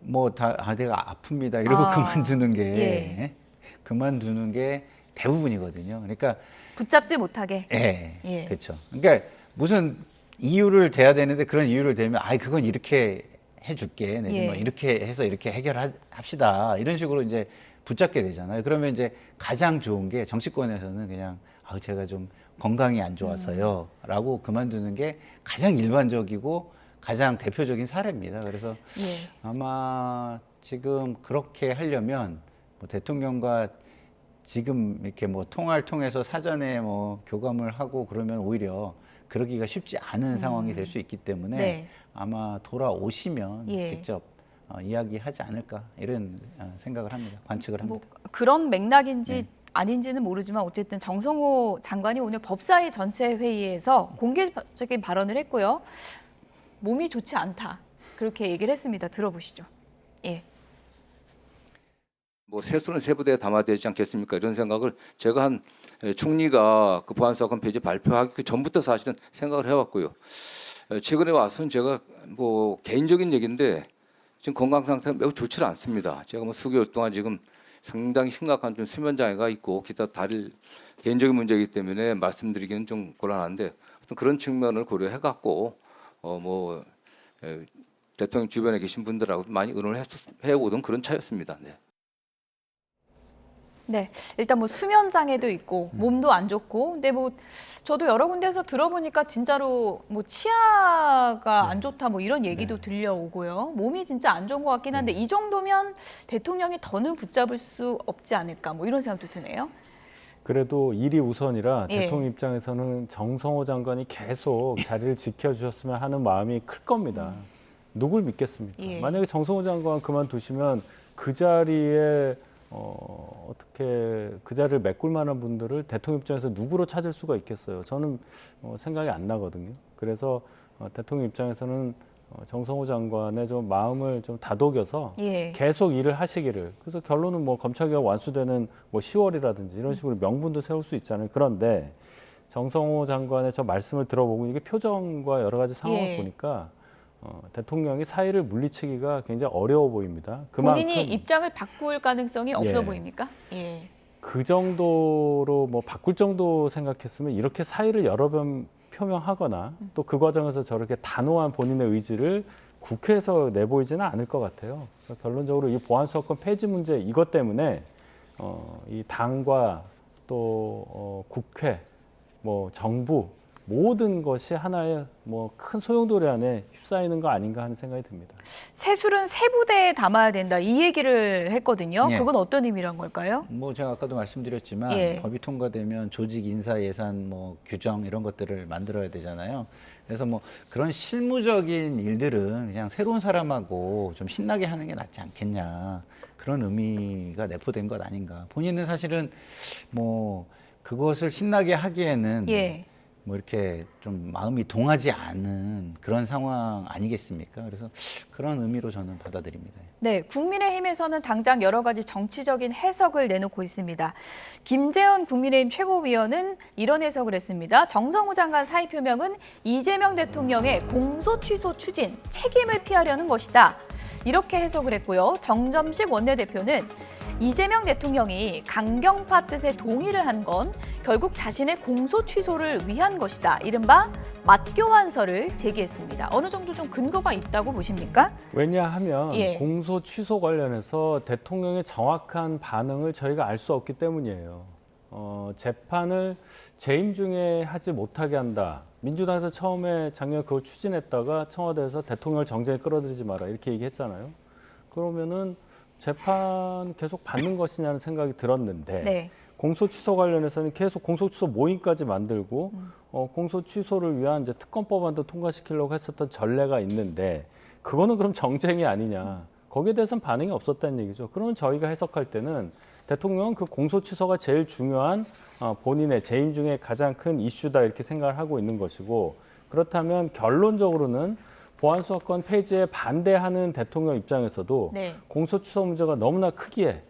뭐 내가 아픕니다 이러고 그만두는 게 대부분이거든요. 그러니까 붙잡지 못하게. 그렇죠. 그러니까 무슨 이유를 대야 되는데 그런 이유를 대면 그건 이렇게 해줄게 내지 뭐 이렇게 해서 이렇게 해결합시다 이런 식으로 이제 붙잡게 되잖아요. 그러면 이제 가장 좋은 게 정치권에서는 그냥 제가 좀 건강이 안 좋아서요 라고 그만두는 게 가장 일반적이고 가장 대표적인 사례입니다. 그래서 아마 지금 그렇게 하려면 뭐 대통령과 지금 이렇게 뭐 통화를 통해서 사전에 뭐 교감을 하고 그러면 오히려 그러기가 쉽지 않은 상황이 될 수 있기 때문에 아마 돌아오시면 직접 이야기하지 않을까 이런 생각을 합니다. 관측을 합니다. 뭐 그런 맥락인지 아닌지는 모르지만 어쨌든 정성호 장관이 오늘 법사위 전체 회의에서 공개적인 발언을 했고요. 몸이 좋지 않다 그렇게 얘기를 했습니다. 들어보시죠. 뭐 세수는 세부대에 담아야 되지 않겠습니까? 이런 생각을 제가 한 총리가 그 보안수사권 폐지 발표하기 그 전부터 사실은 생각을 해왔고요. 최근에 와서는 제가 뭐 개인적인 얘기인데 지금 건강 상태가 매우 좋지 않습니다. 제가 뭐 수개월 동안 지금 상당히 심각한 좀 수면 장애가 있고 기타 다른 개인적인 문제이기 때문에 말씀드리기는 좀 곤란한데 어떤 그런 측면을 고려해 갖고 뭐 대통령 주변에 계신 분들하고 많이 의논을 해오던 그런 차였습니다. 네, 일단 뭐 수면 장애도 있고 몸도 안 좋고, 근데 뭐 저도 여러 군데에서 들어보니까 진짜로 뭐 치아가 안 좋다 뭐 이런 얘기도 들려오고요. 몸이 진짜 안 좋은 것 같긴 한데 이 정도면 대통령이 더는 붙잡을 수 없지 않을까 뭐 이런 생각도 드네요. 그래도 일이 우선이라 예. 대통령 입장에서는 정성호 장관이 계속 자리를 지켜주셨으면 하는 마음이 클 겁니다. 누굴 믿겠습니까? 예. 만약에 정성호 장관 그만두시면 그 자리에 어떻게 그 자리를 메꿀 만한 분들을 대통령 입장에서 누구로 찾을 수가 있겠어요? 저는 생각이 안 나거든요. 그래서 대통령 입장에서는 정성호 장관의 좀 마음을 좀 다독여서 예. 계속 일을 하시기를. 그래서 결론은 뭐 검찰개혁 완수되는 뭐 10월이라든지 이런 식으로 명분도 세울 수 있잖아요. 그런데 정성호 장관의 저 말씀을 들어보고 이게 표정과 여러 가지 상황을 예. 보니까 대통령이 사의를 물리치기가 굉장히 어려워 보입니다. 그만큼 본인이 입장을 바꿀 가능성이 없어 예. 보입니까? 예. 그 정도로 뭐 바꿀 정도 생각했으면 이렇게 사의를 여러 번 표명하거나 또 그 과정에서 저렇게 단호한 본인의 의지를 국회에서 내보이지는 않을 것 같아요. 그래서 결론적으로 이 보안수사권 폐지 문제 이것 때문에 이 당과 또 국회, 뭐 정부 모든 것이 하나의 뭐 큰 소용돌이 안에 휩싸이는 거 아닌가 하는 생각이 듭니다. 새술은 새 부대에 담아야 된다 이 얘기를 했거든요. 예. 그건 어떤 의미란 걸까요? 뭐 제가 아까도 말씀드렸지만 예. 법이 통과되면 조직 인사 예산 뭐 규정 이런 것들을 만들어야 되잖아요. 그래서 뭐 그런 실무적인 일들은 그냥 새로운 사람하고 좀 신나게 하는 게 낫지 않겠냐. 그런 의미가 내포된 것 아닌가. 본인은 사실은 뭐 그것을 신나게 하기에는 예. 뭐 이렇게 좀 마음이 동하지 않은 그런 상황 아니겠습니까? 그래서 그런 의미로 저는 받아들입니다. 네, 국민의힘에서는 당장 여러 가지 정치적인 해석을 내놓고 있습니다. 김재현 국민의힘 최고위원은 이런 해석을 했습니다. 정성호 장관 사의 표명은 이재명 대통령의 공소 취소 추진, 책임을 피하려는 것이다. 이렇게 해석을 했고요. 정점식 원내대표는 이재명 대통령이 강경파 뜻에 동의를 한 건 결국 자신의 공소 취소를 위한 것이다. 이른바 맞교환서를 제기했습니다. 어느 정도 좀 근거가 있다고 보십니까? 왜냐하면 예. 공소 취소 관련해서 대통령의 정확한 반응을 저희가 알 수 없기 때문이에요. 재판을 재임 중에 하지 못하게 한다. 민주당에서 처음에 작년 그걸 추진했다가 청와대에서 대통령을 정쟁에 끌어들이지 마라 이렇게 얘기했잖아요. 그러면은 재판 계속 받는 것이냐는 생각이 들었는데 네. 공소 취소 관련해서는 계속 공소 취소 모임까지 만들고 공소 취소를 위한 이제 특검법안도 통과시키려고 했었던 전례가 있는데 그거는 그럼 정쟁이 아니냐. 거기에 대해서는 반응이 없었다는 얘기죠. 그러면 저희가 해석할 때는 대통령은 그 공소 취소가 제일 중요한 본인의 재임 중에 가장 큰 이슈다 이렇게 생각을 하고 있는 것이고 그렇다면 결론적으로는 보안수사권 폐지에 반대하는 대통령 입장에서도 네. 공소 취소 문제가 너무나 크기에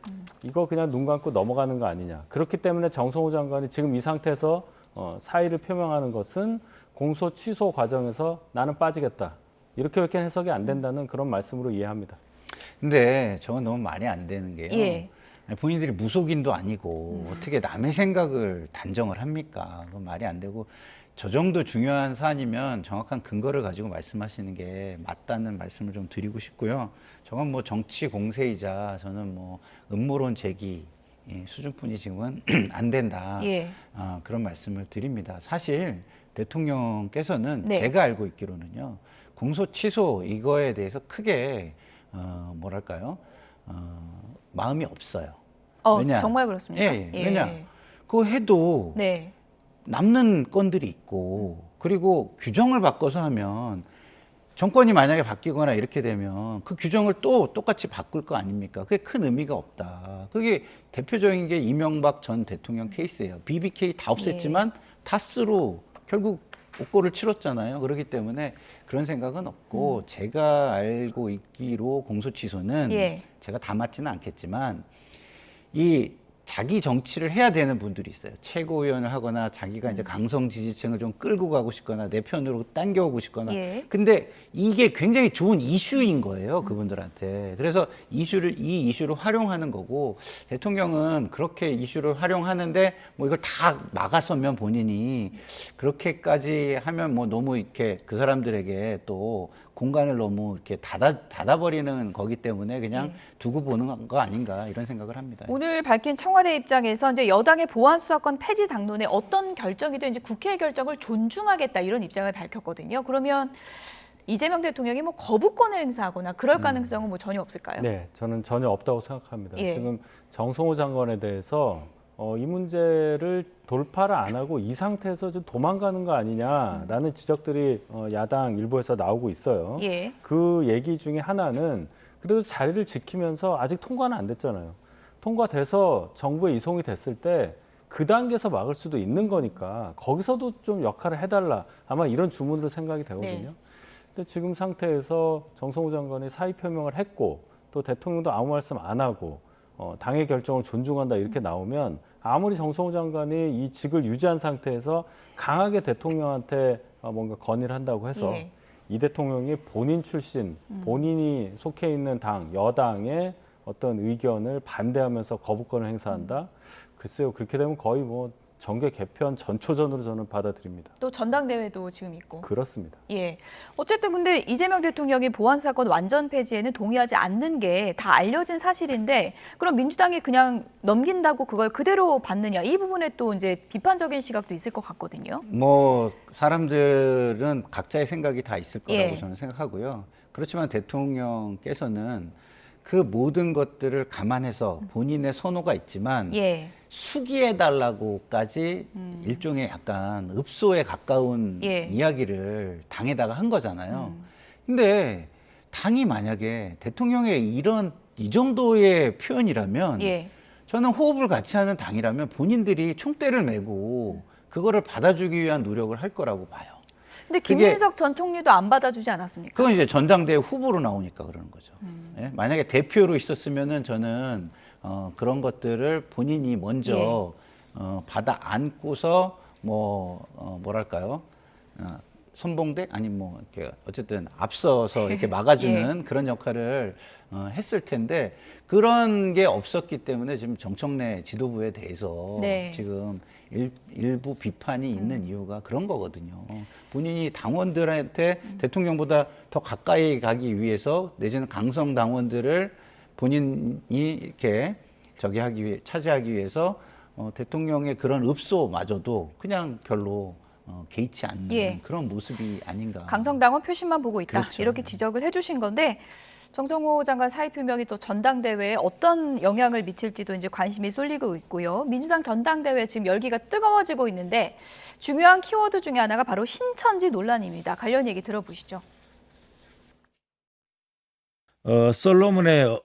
이거 그냥 눈 감고 넘어가는 거 아니냐. 그렇기 때문에 정성호 장관이 지금 이 상태에서 사의를 표명하는 것은 공소 취소 과정에서 나는 빠지겠다. 이렇게밖에 해석이 안 된다는 그런 말씀으로 이해합니다. 근데 저건 너무 말이 안 되는 게요. 예. 본인들이 무속인도 아니고 어떻게 남의 생각을 단정을 합니까? 그건 말이 안 되고 저 정도 중요한 사안이면 정확한 근거를 가지고 말씀하시는 게 맞다는 말씀을 좀 드리고 싶고요. 저건 뭐 정치 공세이자 저는 뭐 음모론 제기 수준뿐이 지금은 안 된다. 예. 그런 말씀을 드립니다. 사실 대통령께서는 네. 제가 알고 있기로는요. 공소 취소 이거에 대해서 크게 뭐랄까요? 마음이 없어요. 왜냐? 정말 그렇습니까? 예, 예. 왜냐? 그거 해도 네. 남는 건들이 있고 그리고 규정을 바꿔서 하면 정권이 만약에 바뀌거나 이렇게 되면 그 규정을 또 똑같이 바꿀 거 아닙니까? 그게 큰 의미가 없다. 그게 대표적인 게 이명박 전 대통령 케이스예요. BBK 다 없앴지만 다스로 결국 옥고를 치렀잖아요. 그렇기 때문에 그런 생각은 없고 제가 알고 있기로 공소 취소는 예. 제가 다 맞지는 않겠지만 이 자기 정치를 해야 되는 분들이 있어요. 최고위원을 하거나 자기가 이제 강성 지지층을 좀 끌고 가고 싶거나 내 편으로 당겨오고 싶거나. 예. 근데 이게 굉장히 좋은 이슈인 거예요. 그분들한테. 그래서 이 이슈를 활용하는 거고 대통령은 그렇게 이슈를 활용하는데 뭐 이걸 다 막아서면 본인이 그렇게까지 하면 뭐 너무 이렇게 그 사람들에게 또 공간을 너무 이렇게 닫아버리는 거기 때문에 그냥 두고 보는 거 아닌가 이런 생각을 합니다. 오늘 밝힌 청와대 입장에서 이제 여당의 보안수사권 폐지 당론에 어떤 결정이든 이제 국회의 결정을 존중하겠다 이런 입장을 밝혔거든요. 그러면 이재명 대통령이 뭐 거부권을 행사하거나 그럴 가능성은 뭐 전혀 없을까요? 네, 저는 전혀 없다고 생각합니다. 예. 지금 정성호 장관에 대해서 이 문제를 돌파를 안 하고 이 상태에서 좀 도망가는 거 아니냐라는 지적들이 야당 일부에서 나오고 있어요. 예. 그 얘기 중에 하나는 그래도 자리를 지키면서 아직 통과는 안 됐잖아요. 통과돼서 정부에 이송이 됐을 때 그 단계에서 막을 수도 있는 거니까 거기서도 좀 역할을 해달라. 아마 이런 주문으로 생각이 되거든요. 네. 근데 지금 상태에서 정성호 장관이 사의 표명을 했고 또 대통령도 아무 말씀 안 하고 당의 결정을 존중한다 이렇게 나오면 아무리 정성호 장관이 이 직을 유지한 상태에서 강하게 대통령한테 뭔가 건의를 한다고 해서 예. 이 대통령이 본인 출신, 본인이 속해 있는 당, 여당의 어떤 의견을 반대하면서 거부권을 행사한다. 글쎄요, 그렇게 되면 거의 뭐 정계 개편 전초전으로 저는 받아들입니다. 또 전당대회도 지금 있고. 그렇습니다. 예. 어쨌든 근데 이재명 대통령이 보안사건 완전 폐지에는 동의하지 않는 게 다 알려진 사실인데 그럼 민주당이 그냥 넘긴다고 그걸 그대로 받느냐 이 부분에 또 이제 비판적인 시각도 있을 것 같거든요. 뭐 사람들은 각자의 생각이 다 있을 거라고 예. 저는 생각하고요. 그렇지만 대통령께서는 그 모든 것들을 감안해서 본인의 선호가 있지만 예. 수기해달라고까지 일종의 약간 읍소에 가까운 예. 이야기를 당에다가 한 거잖아요. 근데 당이 만약에 대통령의 이 정도의 표현이라면 예. 저는 호흡을 같이 하는 당이라면 본인들이 총대를 메고 그거를 받아주기 위한 노력을 할 거라고 봐요. 근데 김민석 전 총리도 안 받아주지 않았습니까? 그건 이제 전당대회 후보로 나오니까 그러는 거죠. 예? 만약에 대표로 있었으면은 저는 그런 것들을 본인이 먼저 받아 안고서 뭐랄까요? 선봉대 아니 뭐 이렇게 어쨌든 앞서서 이렇게 막아주는 그런 역할을 했을 텐데 그런 게 없었기 때문에 지금 정청래 지도부에 대해서 네. 지금 일부 비판이 있는 이유가 그런 거거든요. 본인이 당원들한테 대통령보다 더 가까이 가기 위해서 내지는 강성 당원들을 본인이 이렇게 차지하기 위해서 대통령의 그런 읍소마저도 그냥 별로 개의치 않는 예. 그런 모습이 아닌가. 강성당원 표심만 보고 있다. 그렇죠. 이렇게 지적을 해주신 건데 정성호 장관 사의 표명이 또 전당대회에 어떤 영향을 미칠지도 이제 관심이 쏠리고 있고요. 민주당 전당대회 지금 열기가 뜨거워지고 있는데 중요한 키워드 중에 하나가 바로 신천지 논란입니다. 관련 얘기 들어보시죠. 솔로몬의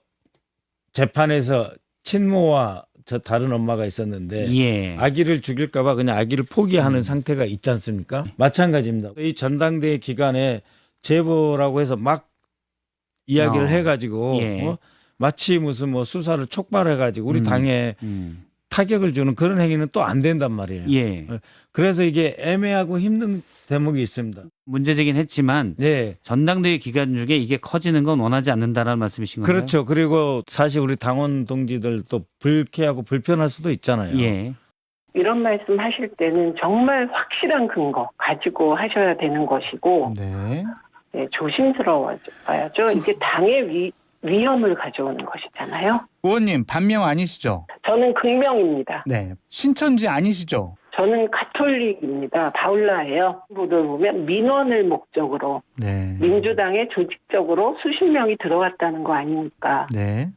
재판에서 친모와 저 다른 엄마가 있었는데 예. 아기를 죽일까 봐 그냥 아기를 포기하는 상태가 있지 않습니까? 마찬가지입니다. 이 전당대회 기간에 제보라고 해서 막 이야기를 해가지고 예. 마치 무슨 뭐 수사를 촉발해가지고 우리 당에 타격을 주는 그런 행위는 또 안 된단 말이에요. 예. 그래서 이게 애매하고 힘든 대목이 있습니다. 문제되긴 했지만 네. 전당대회 기간 중에 이게 커지는 건 원하지 않는다라는 말씀이신 건가요? 그렇죠. 그리고 사실 우리 당원 동지들도 불쾌하고 불편할 수도 있잖아요. 예. 이런 말씀 하실 때는 정말 확실한 근거 가지고 하셔야 되는 것이고 네. 네, 조심스러워야죠. 이게 당의 위험을 가져오는 것이잖아요. 의원님 반명 아니시죠? 저는 극명입니다. 네. 신천지 아니시죠? 저는 가톨릭입니다. 바울라예요. 보도를 보면 민원을 목적으로 네. 민주당에 조직적으로 수십 명이 들어갔다는 거 아닙니까? 네.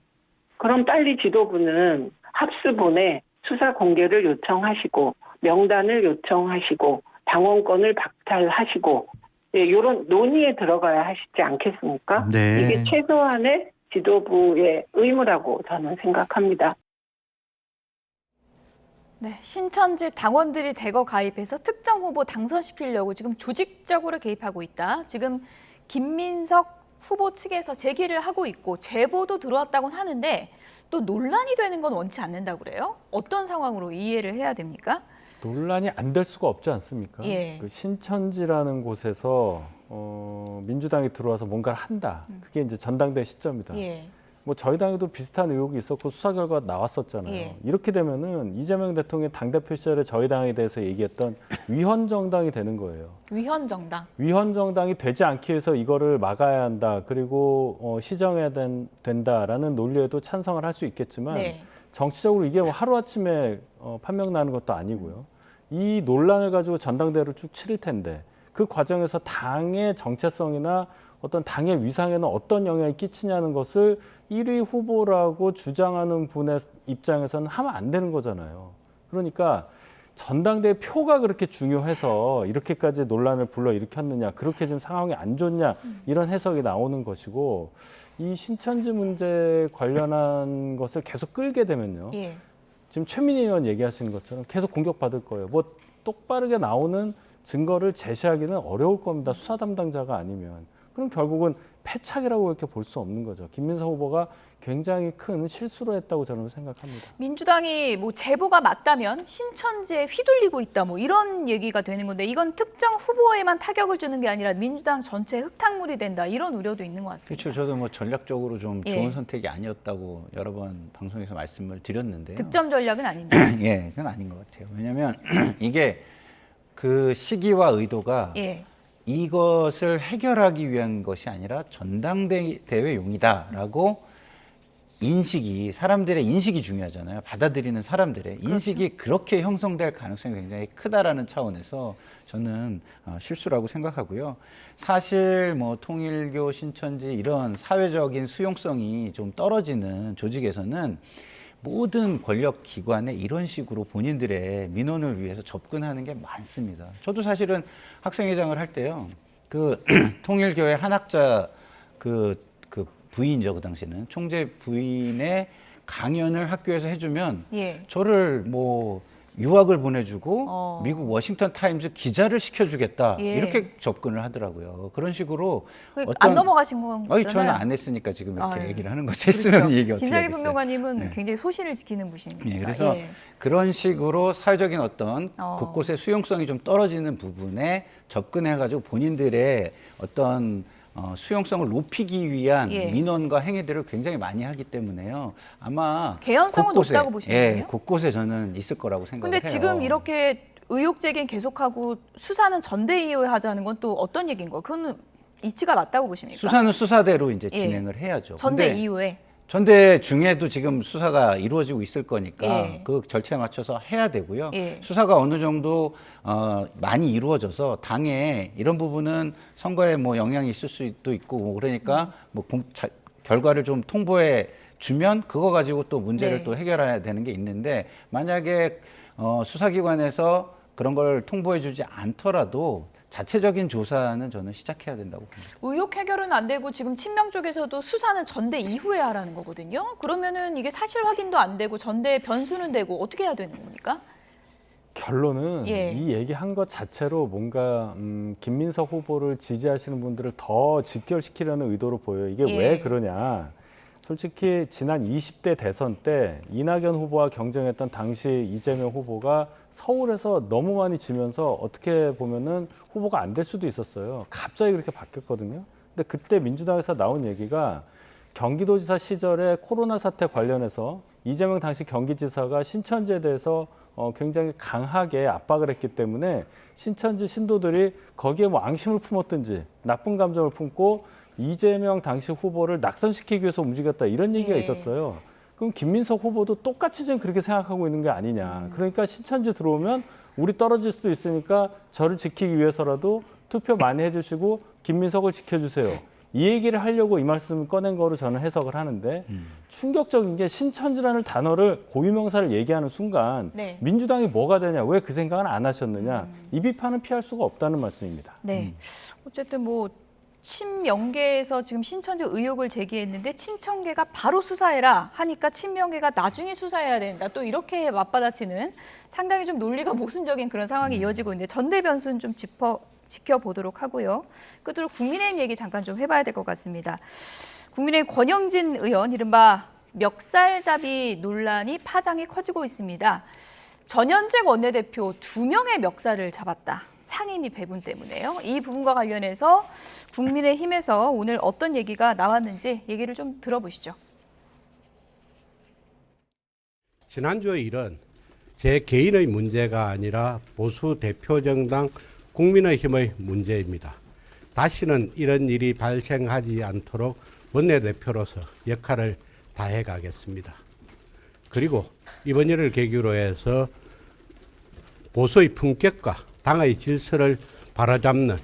그럼 그럼 빨리 지도부는 합수본에 수사 공개를 요청하시고 명단을 요청하시고 당원권을 박탈하시고 이런 논의에 들어가야 하시지 않겠습니까? 네. 이게 최소한의 지도부의 의무라고 저는 생각합니다. 네, 신천지 당원들이 대거 가입해서 특정 후보 당선시키려고 지금 조직적으로 개입하고 있다. 지금 김민석 후보 측에서 제기를 하고 있고 제보도 들어왔다고는 하는데 또 논란이 되는 건 원치 않는다고 그래요? 어떤 상황으로 이해를 해야 됩니까? 논란이 안 될 수가 없지 않습니까? 예. 그 신천지라는 곳에서 민주당이 들어와서 뭔가를 한다. 그게 이제 전당대회 시점이다. 예. 뭐 저희 당에도 비슷한 의혹이 있었고 수사 결과가 나왔었잖아요. 예. 이렇게 되면은 이재명 대통령 당대표 시절에 저희 당에 대해서 얘기했던 위헌 정당이 되는 거예요. 위헌 정당. 위헌 정당이 되지 않기 위해서 이거를 막아야 한다. 그리고 시정해야 된다라는 논리에도 찬성을 할 수 있겠지만 네. 정치적으로 이게 뭐 하루아침에 판명 나는 것도 아니고요. 이 논란을 가지고 전당대회를 쭉 치를 텐데 그 과정에서 당의 정체성이나 어떤 당의 위상에는 어떤 영향이 끼치냐는 것을 1위 후보라고 주장하는 분의 입장에서는 하면 안 되는 거잖아요. 그러니까 전당대회 표가 그렇게 중요해서 이렇게까지 논란을 불러일으켰느냐, 그렇게 지금 상황이 안 좋냐, 이런 해석이 나오는 것이고, 이 신천지 문제 관련한 것을 계속 끌게 되면요. 예. 지금 최민희 의원 얘기하시는 것처럼 계속 공격받을 거예요. 뭐 똑바르게 나오는 증거를 제시하기는 어려울 겁니다. 수사 담당자가 아니면. 그럼 결국은 패착이라고 이렇게 볼 수 없는 거죠. 김민석 후보가 굉장히 큰 실수를 했다고 저는 생각합니다. 민주당이 뭐 제보가 맞다면 신천지에 휘둘리고 있다 뭐 이런 얘기가 되는 건데, 이건 특정 후보에만 타격을 주는 게 아니라 민주당 전체에 흙탕물이 된다, 이런 우려도 있는 것 같습니다. 그렇죠. 저도 뭐 전략적으로 좀 예. 좋은 선택이 아니었다고 여러 번 방송에서 말씀을 드렸는데요. 득점 전략은 아닙니다. 예, 그건 아닌 것 같아요. 왜냐하면 이게 그 시기와 의도가 예. 이것을 해결하기 위한 것이 아니라 전당대회용이다라고 인식이, 사람들의 인식이 중요하잖아요. 받아들이는 사람들의 인식이 그렇게 형성될 가능성이 굉장히 크다라는 차원에서 저는 실수라고 생각하고요. 사실 뭐 통일교, 신천지 이런 사회적인 수용성이 좀 떨어지는 조직에서는 모든 권력 기관에 이런 식으로 본인들의 민원을 위해서 접근하는 게 많습니다. 저도 사실은 학생회장을 할 때요, 그 통일교회 한학자 그 부인이죠, 그 당시에는 총재 부인의 강연을 학교에서 해주면 예. 저를 뭐 유학을 보내주고 미국 워싱턴 타임즈 기자를 시켜주겠다, 예. 이렇게 접근을 하더라고요. 그런 식으로 안 넘어가신 거잖아요. 아니, 저는 안 했으니까 지금 이렇게 얘기를 하는 거죠. 했으면 그렇죠. 얘기 어떻게 김상희 하겠어요. 평론가님은 네. 굉장히 소신을 지키는 분이십니다. 예, 그래서 예. 그런 식으로 사회적인 어떤 곳곳의 수용성이 좀 떨어지는 부분에 접근해가지고 본인들의 어떤 수용성을 높이기 위한 예. 민원과 행위들을 굉장히 많이 하기 때문에요. 아마 개연성은 곳곳에, 높다고 보시는군요. 예, 곳곳에 저는 있을 거라고 생각을 근데 해요. 지금 이렇게 의혹 제기는 계속하고 수사는 전대 이후에 하자는 건 또 어떤 얘기인 거예요? 그건 이치가 맞다고 보십니까? 수사는 수사대로 이제 예. 진행을 해야죠. 전대 근데 이후에. 전대 중에도 지금 수사가 이루어지고 있을 거니까 예. 그 절차에 맞춰서 해야 되고요. 예. 수사가 어느 정도 많이 이루어져서 당에 이런 부분은 선거에 뭐 영향이 있을 수도 있고 뭐 그러니까 뭐 결과를 좀 통보해 주면 그거 가지고 또 문제를 네. 또 해결해야 되는 게 있는데, 만약에 수사기관에서 그런 걸 통보해 주지 않더라도 자체적인 조사는 저는 시작해야 된다고 봅니다. 의혹 해결은 안 되고 지금 친명 쪽에서도 수사는 전대 이후에 하라는 거거든요. 그러면은 이게 사실 확인도 안 되고 전대 변수는 되고 어떻게 해야 되는 겁니까? 결론은 예. 이 얘기한 것 자체로 뭔가 김민석 후보를 지지하시는 분들을 더 집결시키려는 의도로 보여요. 이게 예. 왜 그러냐. 솔직히 지난 20대 대선 때 이낙연 후보와 경쟁했던 당시 이재명 후보가 서울에서 너무 많이 지면서 어떻게 보면은 후보가 안 될 수도 있었어요. 갑자기 그렇게 바뀌었거든요. 근데 그때 민주당에서 나온 얘기가 경기도지사 시절에 코로나 사태 관련해서 이재명 당시 경기지사가 신천지에 대해서 굉장히 강하게 압박을 했기 때문에 신천지 신도들이 거기에 뭐 앙심을 품었든지 나쁜 감정을 품고 이재명 당시 후보를 낙선시키기 위해서 움직였다, 이런 얘기가 예. 있었어요. 그럼 김민석 후보도 똑같이 지금 그렇게 생각하고 있는 게 아니냐. 그러니까 신천지 들어오면 우리 떨어질 수도 있으니까 저를 지키기 위해서라도 투표 많이 해주시고 김민석을 지켜주세요. 이 얘기를 하려고 이 말씀을 꺼낸 거로 저는 해석을 하는데, 충격적인 게 신천지라는 단어를 고유명사를 얘기하는 순간 네. 민주당이 뭐가 되냐, 왜 그 생각은 안 하셨느냐, 이 비판은 피할 수가 없다는 말씀입니다. 네. 어쨌든 뭐 친명계에서 지금 신천지 의혹을 제기했는데 친청계가 바로 수사해라 하니까 친명계가 나중에 수사해야 된다, 또 이렇게 맞받아치는 상당히 좀 논리가 모순적인 그런 상황이 이어지고 있는데, 전대 변수는 좀 지켜보도록 하고요. 끝으로 국민의힘 얘기 잠깐 좀 해봐야 될 것 같습니다. 국민의힘 권영진 의원, 이른바 멱살잡이 논란이 파장이 커지고 있습니다. 전현직 원내대표 2명의 멱살을 잡았다. 상임위 배분 때문에요. 이 부분과 관련해서 국민의힘에서 오늘 어떤 얘기가 나왔는지 얘기를 좀 들어보시죠. 지난주의 일은 제 개인의 문제가 아니라 보수 대표정당 국민의힘의 문제입니다. 다시는 이런 일이 발생하지 않도록 원내대표로서 역할을 다해 가겠습니다. 그리고 이번 일을 계기로 해서 보수의 품격과 당의 질서를 바로잡는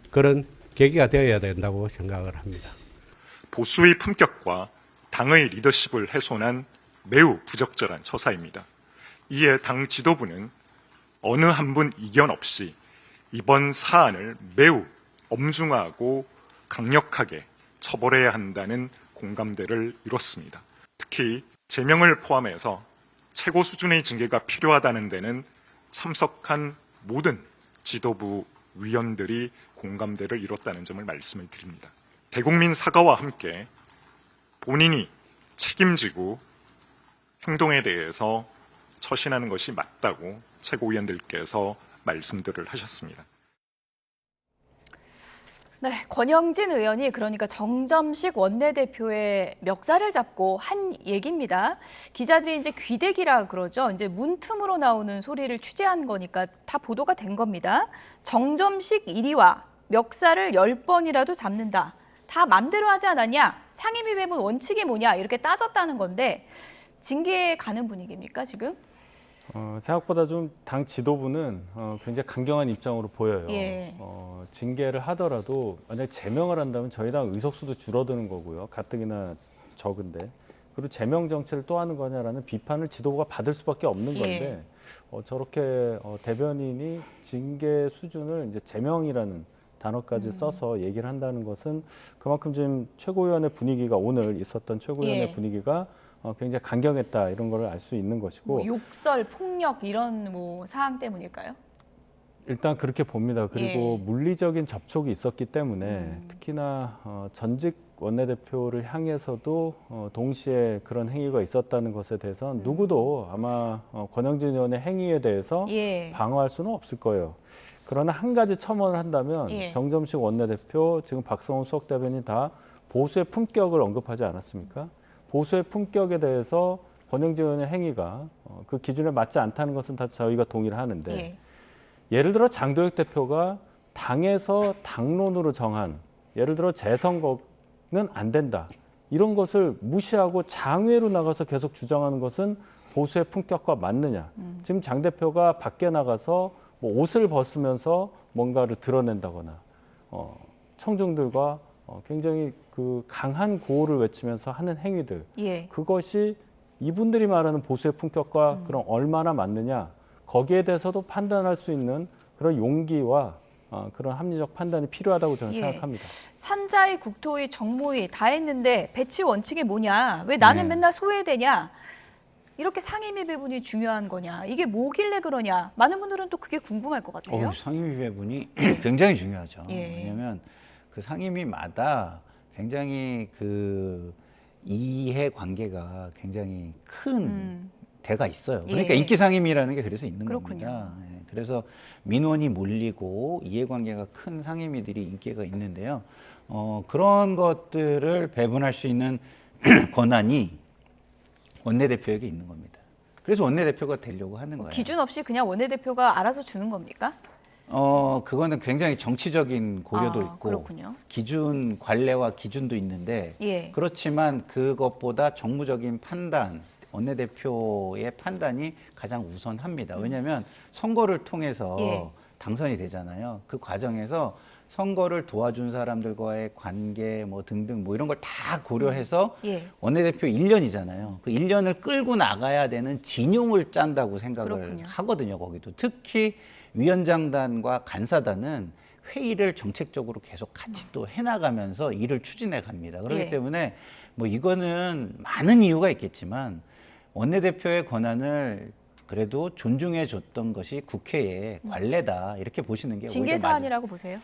그런 계기가 되어야 된다고 생각을 합니다. 보수의 품격과 당의 리더십을 훼손한 매우 부적절한 처사입니다. 이에 당 지도부는 어느 한 분 이견 없이 이번 사안을 매우 엄중하고 강력하게 처벌해야 한다는 공감대를 이뤘습니다. 특히 제명을 포함해서 최고 수준의 징계가 필요하다는 데는 참석한 모든 지도부 위원들이 공감대를 이뤘다는 점을 말씀을 드립니다. 대국민 사과와 함께 본인이 책임지고 행동에 대해서 처신하는 것이 맞다고 최고위원들께서 말씀들을 하셨습니다. 네, 권영진 의원이 그러니까 정점식 원내대표의 멱살을 잡고 한 얘기입니다. 기자들이 이제 귀대기라 그러죠. 이제 문틈으로 나오는 소리를 취재한 거니까 다 보도가 된 겁니다. 정점식 1위와 멱살을 10번이라도 잡는다. 다 맘대로 하지 않았냐? 상임위 배분 원칙이 뭐냐? 이렇게 따졌다는 건데 징계에 가는 분위기입니까 지금? 생각보다 좀 당 지도부는 굉장히 강경한 입장으로 보여요. 예. 징계를 하더라도 만약 제명을 한다면 저희 당 의석수도 줄어드는 거고요. 가뜩이나 적은데. 그리고 제명 정치를 또 하는 거냐라는 비판을 지도부가 받을 수밖에 없는 건데 저렇게 대변인이 징계 수준을 이제 제명이라는 단어까지 써서 얘기를 한다는 것은 그만큼 지금 최고위원회 분위기가 오늘 있었던 최고위원회 분위기가 굉장히 강경했다 이런 걸 알 수 있는 것이고 뭐 욕설, 폭력 이런 뭐 사항 때문일까요? 일단 그렇게 봅니다. 그리고 물리적인 접촉이 있었기 때문에 특히나 전직 원내대표를 향해서도 동시에 그런 행위가 있었다는 것에 대해서는 누구도 아마 권영진 의원의 행위에 대해서 방어할 수는 없을 거예요. 그러나 한 가지 첨언을 한다면 정점식 원내대표, 지금 박성훈 수석대변인 다 보수의 품격을 언급하지 않았습니까? 보수의 품격에 대해서 권영진 의원의 행위가 그 기준에 맞지 않다는 것은 다 저희가 동의를 하는데 예를 들어 장도혁 대표가 당에서 당론으로 정한 예를 들어 재선거는 안 된다. 이런 것을 무시하고 장외로 나가서 계속 주장하는 것은 보수의 품격과 맞느냐. 지금 장 대표가 밖에 나가서 뭐 옷을 벗으면서 뭔가를 드러낸다거나 청중들과 굉장히 그 강한 구호를 외치면서 하는 행위들 그것이 이분들이 말하는 보수의 품격과 그런 얼마나 맞느냐 거기에 대해서도 판단할 수 있는 그런 용기와 그런 합리적 판단이 필요하다고 저는 생각합니다. 산자위, 국토위, 정무위 다 했는데 배치 원칙이 뭐냐? 왜 나는 맨날 소외되냐? 이렇게 상임위 배분이 중요한 거냐? 이게 뭐길래 그러냐? 많은 분들은 또 그게 궁금할 것 같아요. 상임위 배분이 굉장히 중요하죠. 왜냐하면 그 상임위마다 굉장히 그 이해 관계가 굉장히 큰 대가 있어요. 그러니까 인기 상임위라는 게 그래서 있는 겁니다. 그래서 민원이 몰리고 이해관계가 큰 상임위들이 인기가 있는데요. 그런 것들을 배분할 수 있는 권한이 원내대표에게 있는 겁니다. 그래서 원내대표가 되려고 하는 거예요. 기준 없이 그냥 원내대표가 알아서 주는 겁니까? 그거는 굉장히 정치적인 고려도 있고 그렇군요. 기준 관례와 기준도 있는데 그렇지만 그것보다 정무적인 판단, 원내대표의 판단이 가장 우선합니다. 왜냐하면 선거를 통해서 당선이 되잖아요. 그 과정에서 선거를 도와준 사람들과의 관계 뭐 등등 뭐 이런 걸 다 고려해서 원내대표 1년이잖아요. 그 1년을 끌고 나가야 되는 진용을 짠다고 생각을 하거든요. 거기도 특히 위원장단과 간사단은 회의를 정책적으로 계속 같이 또 해나가면서 일을 추진해 갑니다. 그렇기 때문에 뭐 이거는 많은 이유가 있겠지만 원내대표의 권한을 그래도 존중해 줬던 것이 국회의 관례다 이렇게 보시는 게 징계 사안이라고 보세요?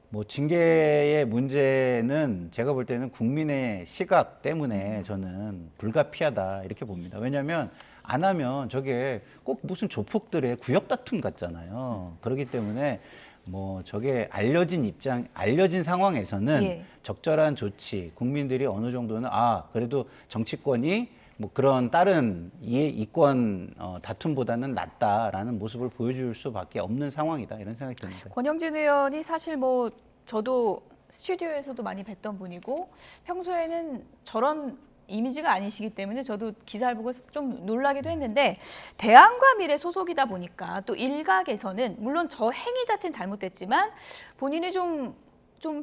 뭐 징계의 문제는 제가 볼 때는 국민의 시각 때문에 저는 불가피하다 이렇게 봅니다. 왜냐하면 안 하면 저게 꼭 무슨 조폭들의 구역 다툼 같잖아요. 그렇기 때문에 뭐 저게 알려진 상황에서는 적절한 조치, 국민들이 어느 정도는 그래도 정치권이 뭐 그런 다른 이권 다툼보다는 낫다라는 모습을 보여줄 수밖에 없는 상황이다 이런 생각이 듭니다. 권영진 의원이 사실 뭐 저도 스튜디오에서도 많이 뵀던 분이고 평소에는 저런 이미지가 아니시기 때문에 저도 기사를 보고 좀 놀라기도 했는데 대안과 미래 소속이다 보니까 또 일각에서는 물론 저 행위 자체는 잘못됐지만 본인이 좀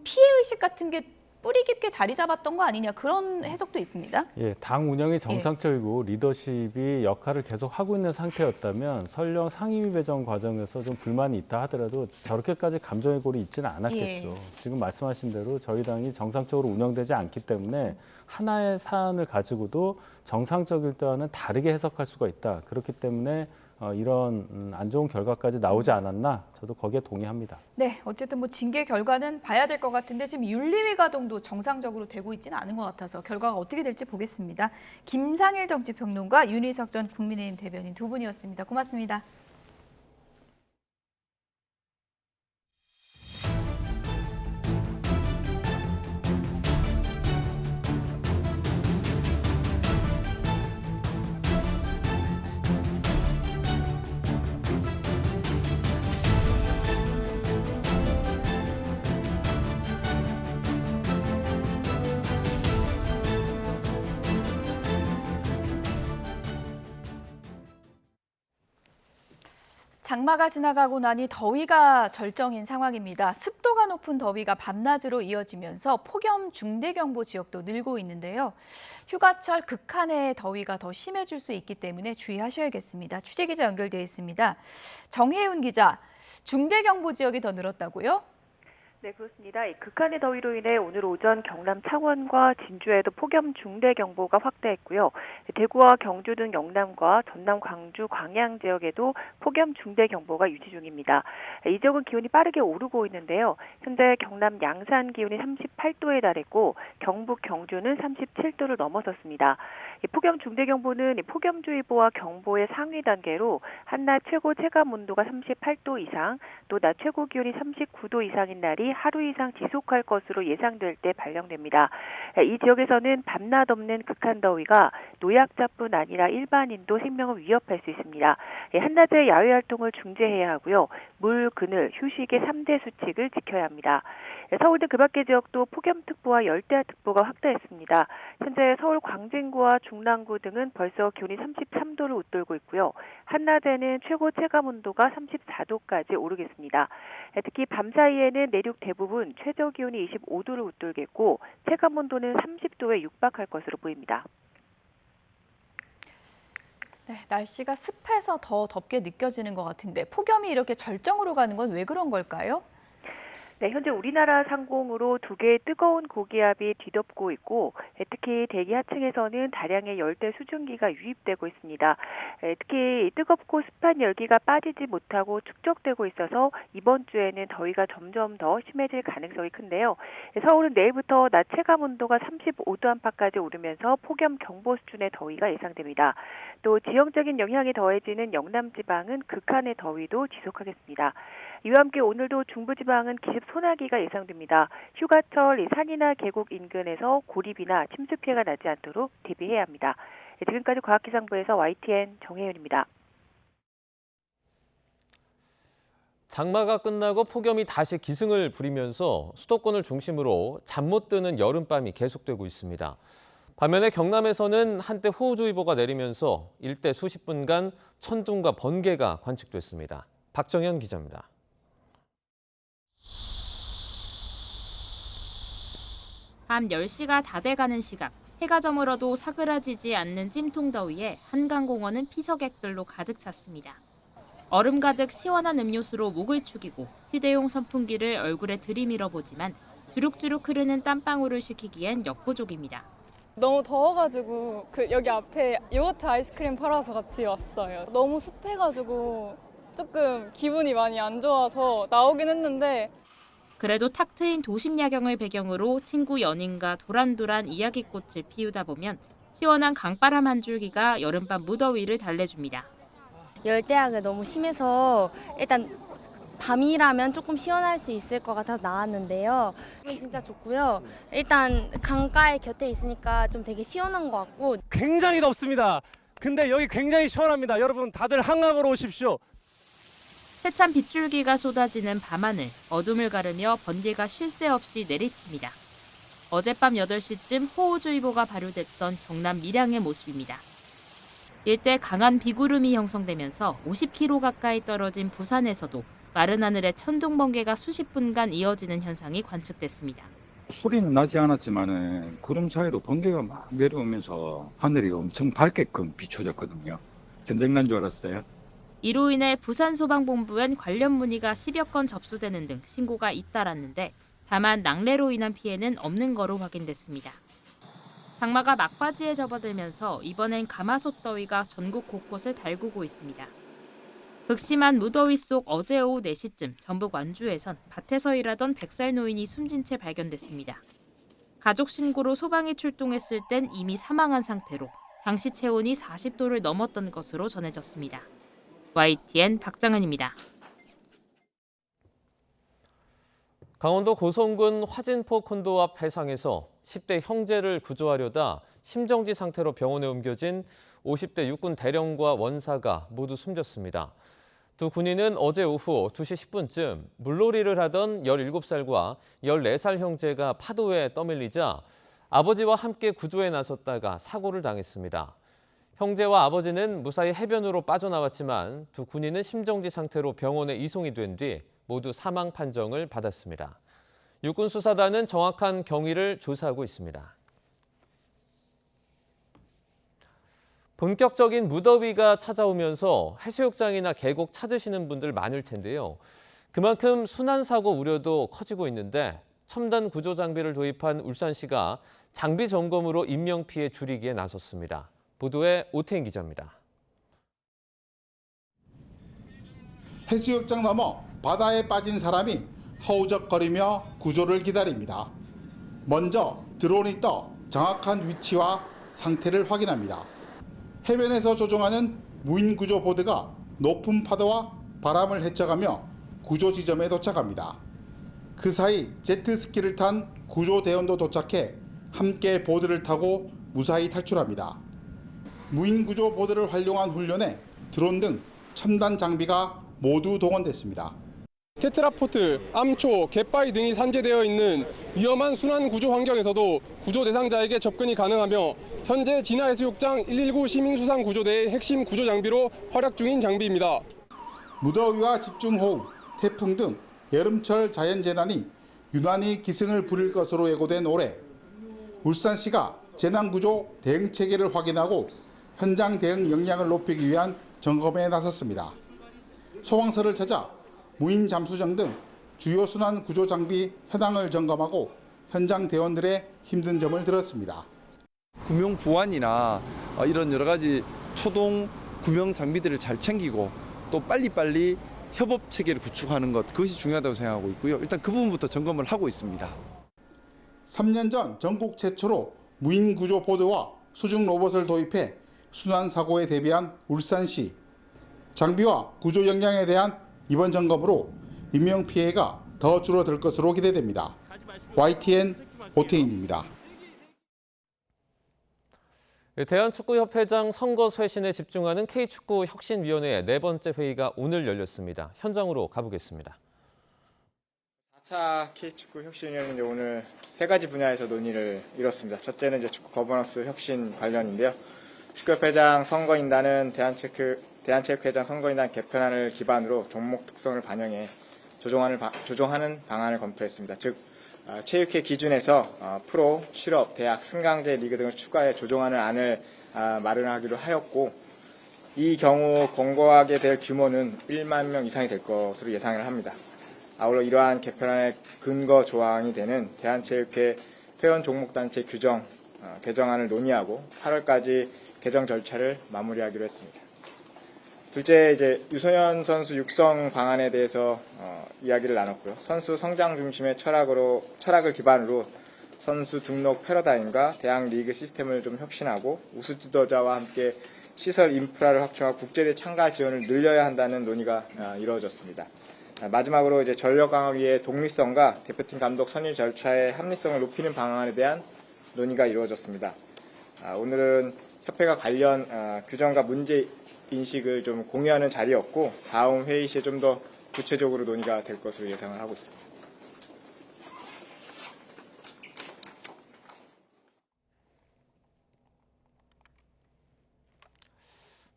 피해의식 같은 게 뿌리 깊게 자리 잡았던 거 아니냐 그런 해석도 있습니다. 예, 당 운영이 정상적이고 리더십이 역할을 계속 하고 있는 상태였다면 설령 상임위 배정 과정에서 좀 불만이 있다 하더라도 저렇게까지 감정의 골이 있지는 않았겠죠. 지금 말씀하신 대로 저희 당이 정상적으로 운영되지 않기 때문에 하나의 사안을 가지고도 정상적일 때와는 다르게 해석할 수가 있다. 그렇기 때문에 이런 안 좋은 결과까지 나오지 않았나 저도 거기에 동의합니다. 네, 어쨌든 뭐 징계 결과는 봐야 될 것 같은데 지금 윤리위 가동도 정상적으로 되고 있지는 않은 것 같아서 결과가 어떻게 될지 보겠습니다. 김상일 정치평론가, 윤희석 전 국민의힘 대변인 두 분이었습니다. 고맙습니다. 장마가 지나가고 나니 더위가 절정인 상황입니다. 습도가 높은 더위가 밤낮으로 이어지면서 폭염 중대경보 지역도 늘고 있는데요. 휴가철 극한의 더위가 더 심해질 수 있기 때문에 주의하셔야겠습니다. 취재기자 연결돼 있습니다. 정혜윤 기자, 중대경보 지역이 더 늘었다고요? 네, 그렇습니다. 극한의 더위로 인해 오늘 오전 경남 창원과 진주에도 폭염 중대경보가 확대했고요. 대구와 경주 등 영남과 전남, 광주, 광양 지역에도 폭염 중대경보가 유지 중입니다. 이 지역은 기온이 빠르게 오르고 있는데요. 현재 경남 양산 기온이 38도에 달했고 경북 경주는 37도를 넘어섰습니다. 폭염 중대경보는 폭염주의보와 경보의 상위 단계로 한낮 최고 체감 온도가 38도 이상, 또 낮 최고 기온이 39도 이상인 날이 하루 이상 지속할 것으로 예상될 때 발령됩니다. 이 지역에서는 밤낮 없는 극한 더위가 노약자뿐 아니라 일반인도 생명을 위협할 수 있습니다. 한낮에 야외 활동을 중재해야 하고요. 물, 그늘, 휴식의 3대 수칙을 지켜야 합니다. 서울 등 그 밖의 지역도 폭염특보와 열대야특보가 확대했습니다. 현재 서울 광진구와 중랑구 등은 벌써 기온이 33도를 웃돌고 있고요. 한낮에는 최고 체감 온도가 34도까지 오르겠습니다. 특히 밤 사이에는 내륙 대부분 최저 기온이 25도를 웃돌겠고 체감 온도는 30도에 육박할 것으로 보입니다. 네, 날씨가 습해서 더 덥게 느껴지는 것 같은데 폭염이 이렇게 절정으로 가는 건 왜 그런 걸까요? 네, 현재 우리나라 상공으로 두 개의 뜨거운 고기압이 뒤덮고 있고 특히 대기 하층에서는 다량의 열대 수증기가 유입되고 있습니다. 특히 뜨겁고 습한 열기가 빠지지 못하고 축적되고 있어서 이번 주에는 더위가 점점 더 심해질 가능성이 큰데요. 서울은 내일부터 낮 체감 온도가 35도 안팎까지 오르면서 폭염 경보 수준의 더위가 예상됩니다. 또 지형적인 영향이 더해지는 영남 지방은 극한의 더위도 지속하겠습니다. 이와 함께 오늘도 중부지방은 기습 소나기가 예상됩니다. 휴가철 산이나 계곡 인근에서 고립이나 침수 피해가 나지 않도록 대비해야 합니다. 지금까지 과학기상부에서 YTN 정혜윤입니다. 장마가 끝나고 폭염이 다시 기승을 부리면서 수도권을 중심으로 잠 못 드는 여름밤이 계속되고 있습니다. 반면에 경남에서는 한때 호우주의보가 내리면서 일대 수십 분간 천둥과 번개가 관측됐습니다. 박정현 기자입니다. 밤 10시가 다 돼가는 시각, 해가 저물어도 사그라지지 않는 찜통더위에 한강공원은 피서객들로 가득 찼습니다. 얼음 가득 시원한 음료수로 목을 축이고 휴대용 선풍기를 얼굴에 들이밀어 보지만 주룩주룩 흐르는 땀방울을 식히기엔 역부족입니다. 너무 더워가지고 여기 앞에 요거트 아이스크림 팔아서 같이 왔어요. 너무 습해가지고 조금 기분이 많이 안 좋아서 나오긴 했는데 그래도 탁 트인 도심 야경을 배경으로 친구 연인과 도란도란 이야기꽃을 피우다 보면 시원한 강바람 한 줄기가 여름밤 무더위를 달래줍니다. 열대야가 너무 심해서 일단 밤이라면 조금 시원할 수 있을 것 같아서 나왔는데요. 진짜 좋고요. 일단 강가에 곁에 있으니까 좀 되게 시원한 것 같고. 굉장히 덥습니다. 근데 여기 굉장히 시원합니다. 여러분 다들 한강으로 오십시오. 세찬 빗줄기가 쏟아지는 밤하늘, 어둠을 가르며 번개가 쉴 새 없이 내리칩니다. 어젯밤 8시쯤 호우주의보가 발효됐던 경남 밀양의 모습입니다. 일대 강한 비구름이 형성되면서 50km 가까이 떨어진 부산에서도 마른 하늘에 천둥 번개가 수십 분간 이어지는 현상이 관측됐습니다. 소리는 나지 않았지만은 구름 사이로 번개가 막 내려오면서 하늘이 엄청 밝게끔 비춰졌거든요. 전쟁 난 줄 알았어요. 이로 인해 부산소방본부엔 관련 문의가 10여 건 접수되는 등 신고가 잇따랐는데 다만 낙뢰로 인한 피해는 없는 거로 확인됐습니다. 장마가 막바지에 접어들면서 이번엔 가마솥 더위가 전국 곳곳을 달구고 있습니다. 극심한 무더위 속 어제 오후 4시쯤 전북 완주에선 밭에서 일하던 100살 노인이 숨진 채 발견됐습니다. 가족 신고로 소방이 출동했을 땐 이미 사망한 상태로 당시 체온이 40도를 넘었던 것으로 전해졌습니다. YTN 박정은입니다. 강원도 고성군 화진포 콘도 앞 해상에서 10대 형제를 구조하려다 심정지 상태로 병원에 옮겨진 50대 육군 대령과 원사가 모두 숨졌습니다. 두 군인은 어제 오후 2시 10분쯤 물놀이를 하던 17살과 14살 형제가 파도에 떠밀리자 아버지와 함께 구조에 나섰다가 사고를 당했습니다. 형제와 아버지는 무사히 해변으로 빠져나왔지만 두 군인은 심정지 상태로 병원에 이송이 된 뒤 모두 사망 판정을 받았습니다. 육군 수사단은 정확한 경위를 조사하고 있습니다. 본격적인 무더위가 찾아오면서 해수욕장이나 계곡 찾으시는 분들 많을 텐데요. 그만큼 순환사고 우려도 커지고 있는데 첨단 구조 장비를 도입한 울산시가 장비 점검으로 인명피해 줄이기에 나섰습니다. 보도에 오태인 기자입니다. 해수욕장 넘어 바다에 빠진 사람이 허우적거리며 구조를 기다립니다. 먼저 드론이 떠 정확한 위치와 상태를 확인합니다. 해변에서 조종하는 무인 구조 보드가 높은 파도와 바람을 헤쳐가며 구조 지점에 도착합니다. 그 사이 제트스키를 탄 구조대원도 도착해 함께 보드를 타고 무사히 탈출합니다. 무인 구조 보드를 활용한 훈련에 드론 등 첨단 장비가 모두 동원됐습니다. 테트라포트, 암초, 갯바위 등이 산재되어 있는 위험한 순환 구조 환경에서도 구조 대상자에게 접근이 가능하며 현재 진화해수욕장 119 시민수상구조대의 핵심 구조 장비로 활약 중인 장비입니다. 무더위와 집중호우, 태풍 등 여름철 자연재난이 유난히 기승을 부릴 것으로 예고된 올해 울산시가 재난구조 대응체계를 확인하고 현장 대응 역량을 높이기 위한 점검에 나섰습니다. 소방서를 찾아 무인 잠수정 등 주요 순환 구조 장비 현황을 점검하고 현장 대원들의 힘든 점을 들었습니다. 구명 보안이나 이런 여러 가지 초동 구명 장비들을 잘 챙기고 또 빨리빨리 협업 체계를 구축하는 것, 그것이 중요하다고 생각하고 있고요. 일단 그 부분부터 점검을 하고 있습니다. 3년 전 전국 최초로 무인 구조 보드와 수중 로봇을 도입해 순환 사고에 대비한 울산시. 장비와 구조 역량에 대한 이번 점검으로 인명 피해가 더 줄어들 것으로 기대됩니다. YTN 오태인입니다. 대한축구협회장 선거 쇄신에 집중하는 K축구 혁신위원회의 4번째 회의가 오늘 열렸습니다. 현장으로 가보겠습니다. 4차 K축구 혁신위원회는 오늘 3가지 분야에서 논의를 이뤘습니다. 첫째는 이제 축구 거버넌스 혁신 관련인데요. 축구협회장 선거인단은 대한체육회장 선거인단 개편안을 기반으로 종목 특성을 반영해 조정하는 방안을 검토했습니다. 즉 체육회 기준에서 프로, 실업, 대학, 승강제 리그 등을 추가해 조정하는 안을 마련하기로 하였고 이 경우 권고하게 될 규모는 1만 명 이상이 될 것으로 예상을 합니다. 아울러 이러한 개편안의 근거 조항이 되는 대한체육회 회원 종목단체 규정 개정안을 논의하고 8월까지 개정 절차를 마무리하기로 했습니다. 둘째, 이제 유소년 선수 육성 방안에 대해서 이야기를 나눴고요. 선수 성장 중심의 철학을 기반으로 선수 등록 패러다임과 대학 리그 시스템을 좀 혁신하고 우수 지도자와 함께 시설 인프라를 확충하고 국제대 참가 지원을 늘려야 한다는 논의가 이루어졌습니다. 마지막으로 이제 전력 강화위의 독립성과 대표팀 감독 선임 절차의 합리성을 높이는 방안에 대한 논의가 이루어졌습니다. 오늘은 협회가 관련 규정과 문제 인식을 좀 공유하는 자리였고 다음 회의 시에 좀 더 구체적으로 논의가 될 것으로 예상을 하고 있습니다.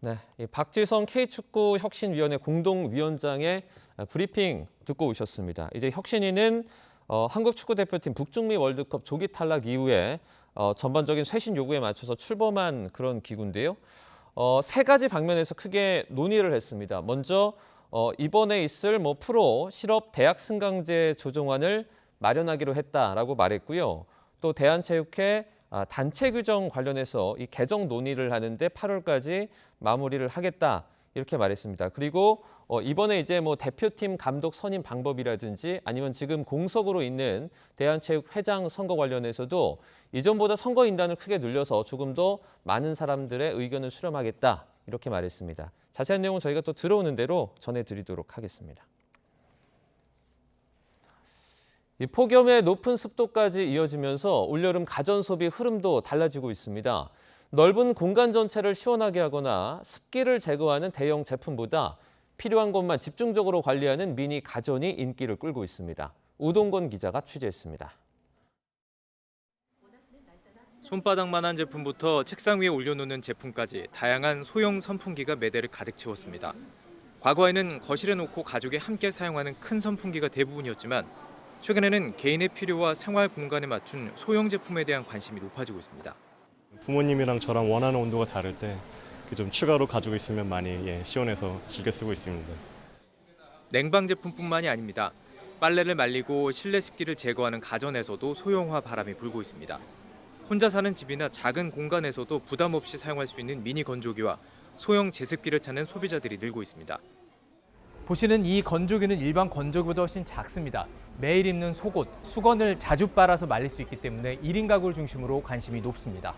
네, 박지성 K축구 혁신위원회 공동위원장의 브리핑 듣고 오셨습니다. 이제 혁신위는 한국 축구대표팀 북중미 월드컵 조기 탈락 이후에 전반적인 쇄신 요구에 맞춰서 출범한 그런 기구인데요. 세 가지 방면에서 크게 논의를 했습니다. 먼저 이번에 있을 프로 실업 대학 승강제 조정안을 마련하기로 했다라고 말했고요. 또 대한체육회 단체 규정 관련해서 이 개정 논의를 하는데 8월까지 마무리를 하겠다 이렇게 말했습니다. 그리고 이번에 이제 대표팀 감독 선임 방법이라든지 아니면 지금 공석으로 있는 대한체육회장 선거 관련해서도 이전보다 선거 인단을 크게 늘려서 조금 더 많은 사람들의 의견을 수렴하겠다 이렇게 말했습니다. 자세한 내용은 저희가 또 들어오는 대로 전해드리도록 하겠습니다. 이 폭염의 높은 습도까지 이어지면서 올여름 가전소비 흐름도 달라지고 있습니다. 넓은 공간 전체를 시원하게 하거나 습기를 제거하는 대형 제품보다 필요한 곳만 집중적으로 관리하는 미니 가전이 인기를 끌고 있습니다. 우동건 기자가 취재했습니다. 손바닥만한 제품부터 책상 위에 올려놓는 제품까지 다양한 소형 선풍기가 매대를 가득 채웠습니다. 과거에는 거실에 놓고 가족이 함께 사용하는 큰 선풍기가 대부분이었지만 최근에는 개인의 필요와 생활 공간에 맞춘 소형 제품에 대한 관심이 높아지고 있습니다. 부모님이랑 저랑 원하는 온도가 다를 때 좀 추가로 가지고 있으면 많이 시원해서 즐겨 쓰고 있습니다. 냉방 제품뿐만이 아닙니다. 빨래를 말리고 실내 습기를 제거하는 가전에서도 소형화 바람이 불고 있습니다. 혼자 사는 집이나 작은 공간에서도 부담 없이 사용할 수 있는 미니 건조기와 소형 제습기를 찾는 소비자들이 늘고 있습니다. 보시는 이 건조기는 일반 건조기보다 훨씬 작습니다. 매일 입는 속옷, 수건을 자주 빨아서 말릴 수 있기 때문에 1인 가구를 중심으로 관심이 높습니다.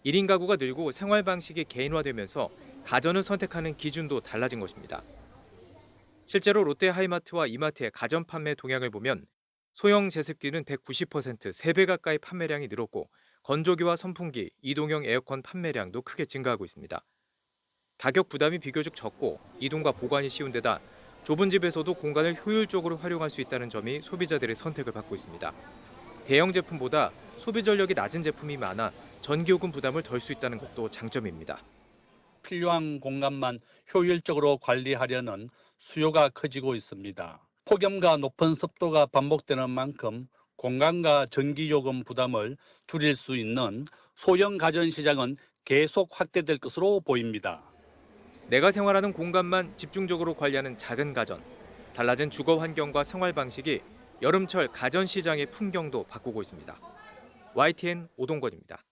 1인 가구가 늘고 생활 방식이 개인화되면서 가전을 선택하는 기준도 달라진 것입니다. 실제로 롯데 하이마트와 이마트의 가전 판매 동향을 보면 소형 제습기는 190%, 3배 가까이 판매량이 늘었고 건조기와 선풍기, 이동형 에어컨 판매량도 크게 증가하고 있습니다. 가격 부담이 비교적 적고 이동과 보관이 쉬운 데다 좁은 집에서도 공간을 효율적으로 활용할 수 있다는 점이 소비자들의 선택을 받고 있습니다. 대형 제품보다 소비 전력이 낮은 제품이 많아 전기요금 부담을 덜 수 있다는 것도 장점입니다. 필요한 공간만 효율적으로 관리하려는 수요가 커지고 있습니다. 폭염과 높은 습도가 반복되는 만큼 공간과 전기요금 부담을 줄일 수 있는 소형 가전 시장은 계속 확대될 것으로 보입니다. 내가 생활하는 공간만 집중적으로 관리하는 작은 가전, 달라진 주거 환경과 생활 방식이 여름철 가전 시장의 풍경도 바꾸고 있습니다. YTN 오동건입니다.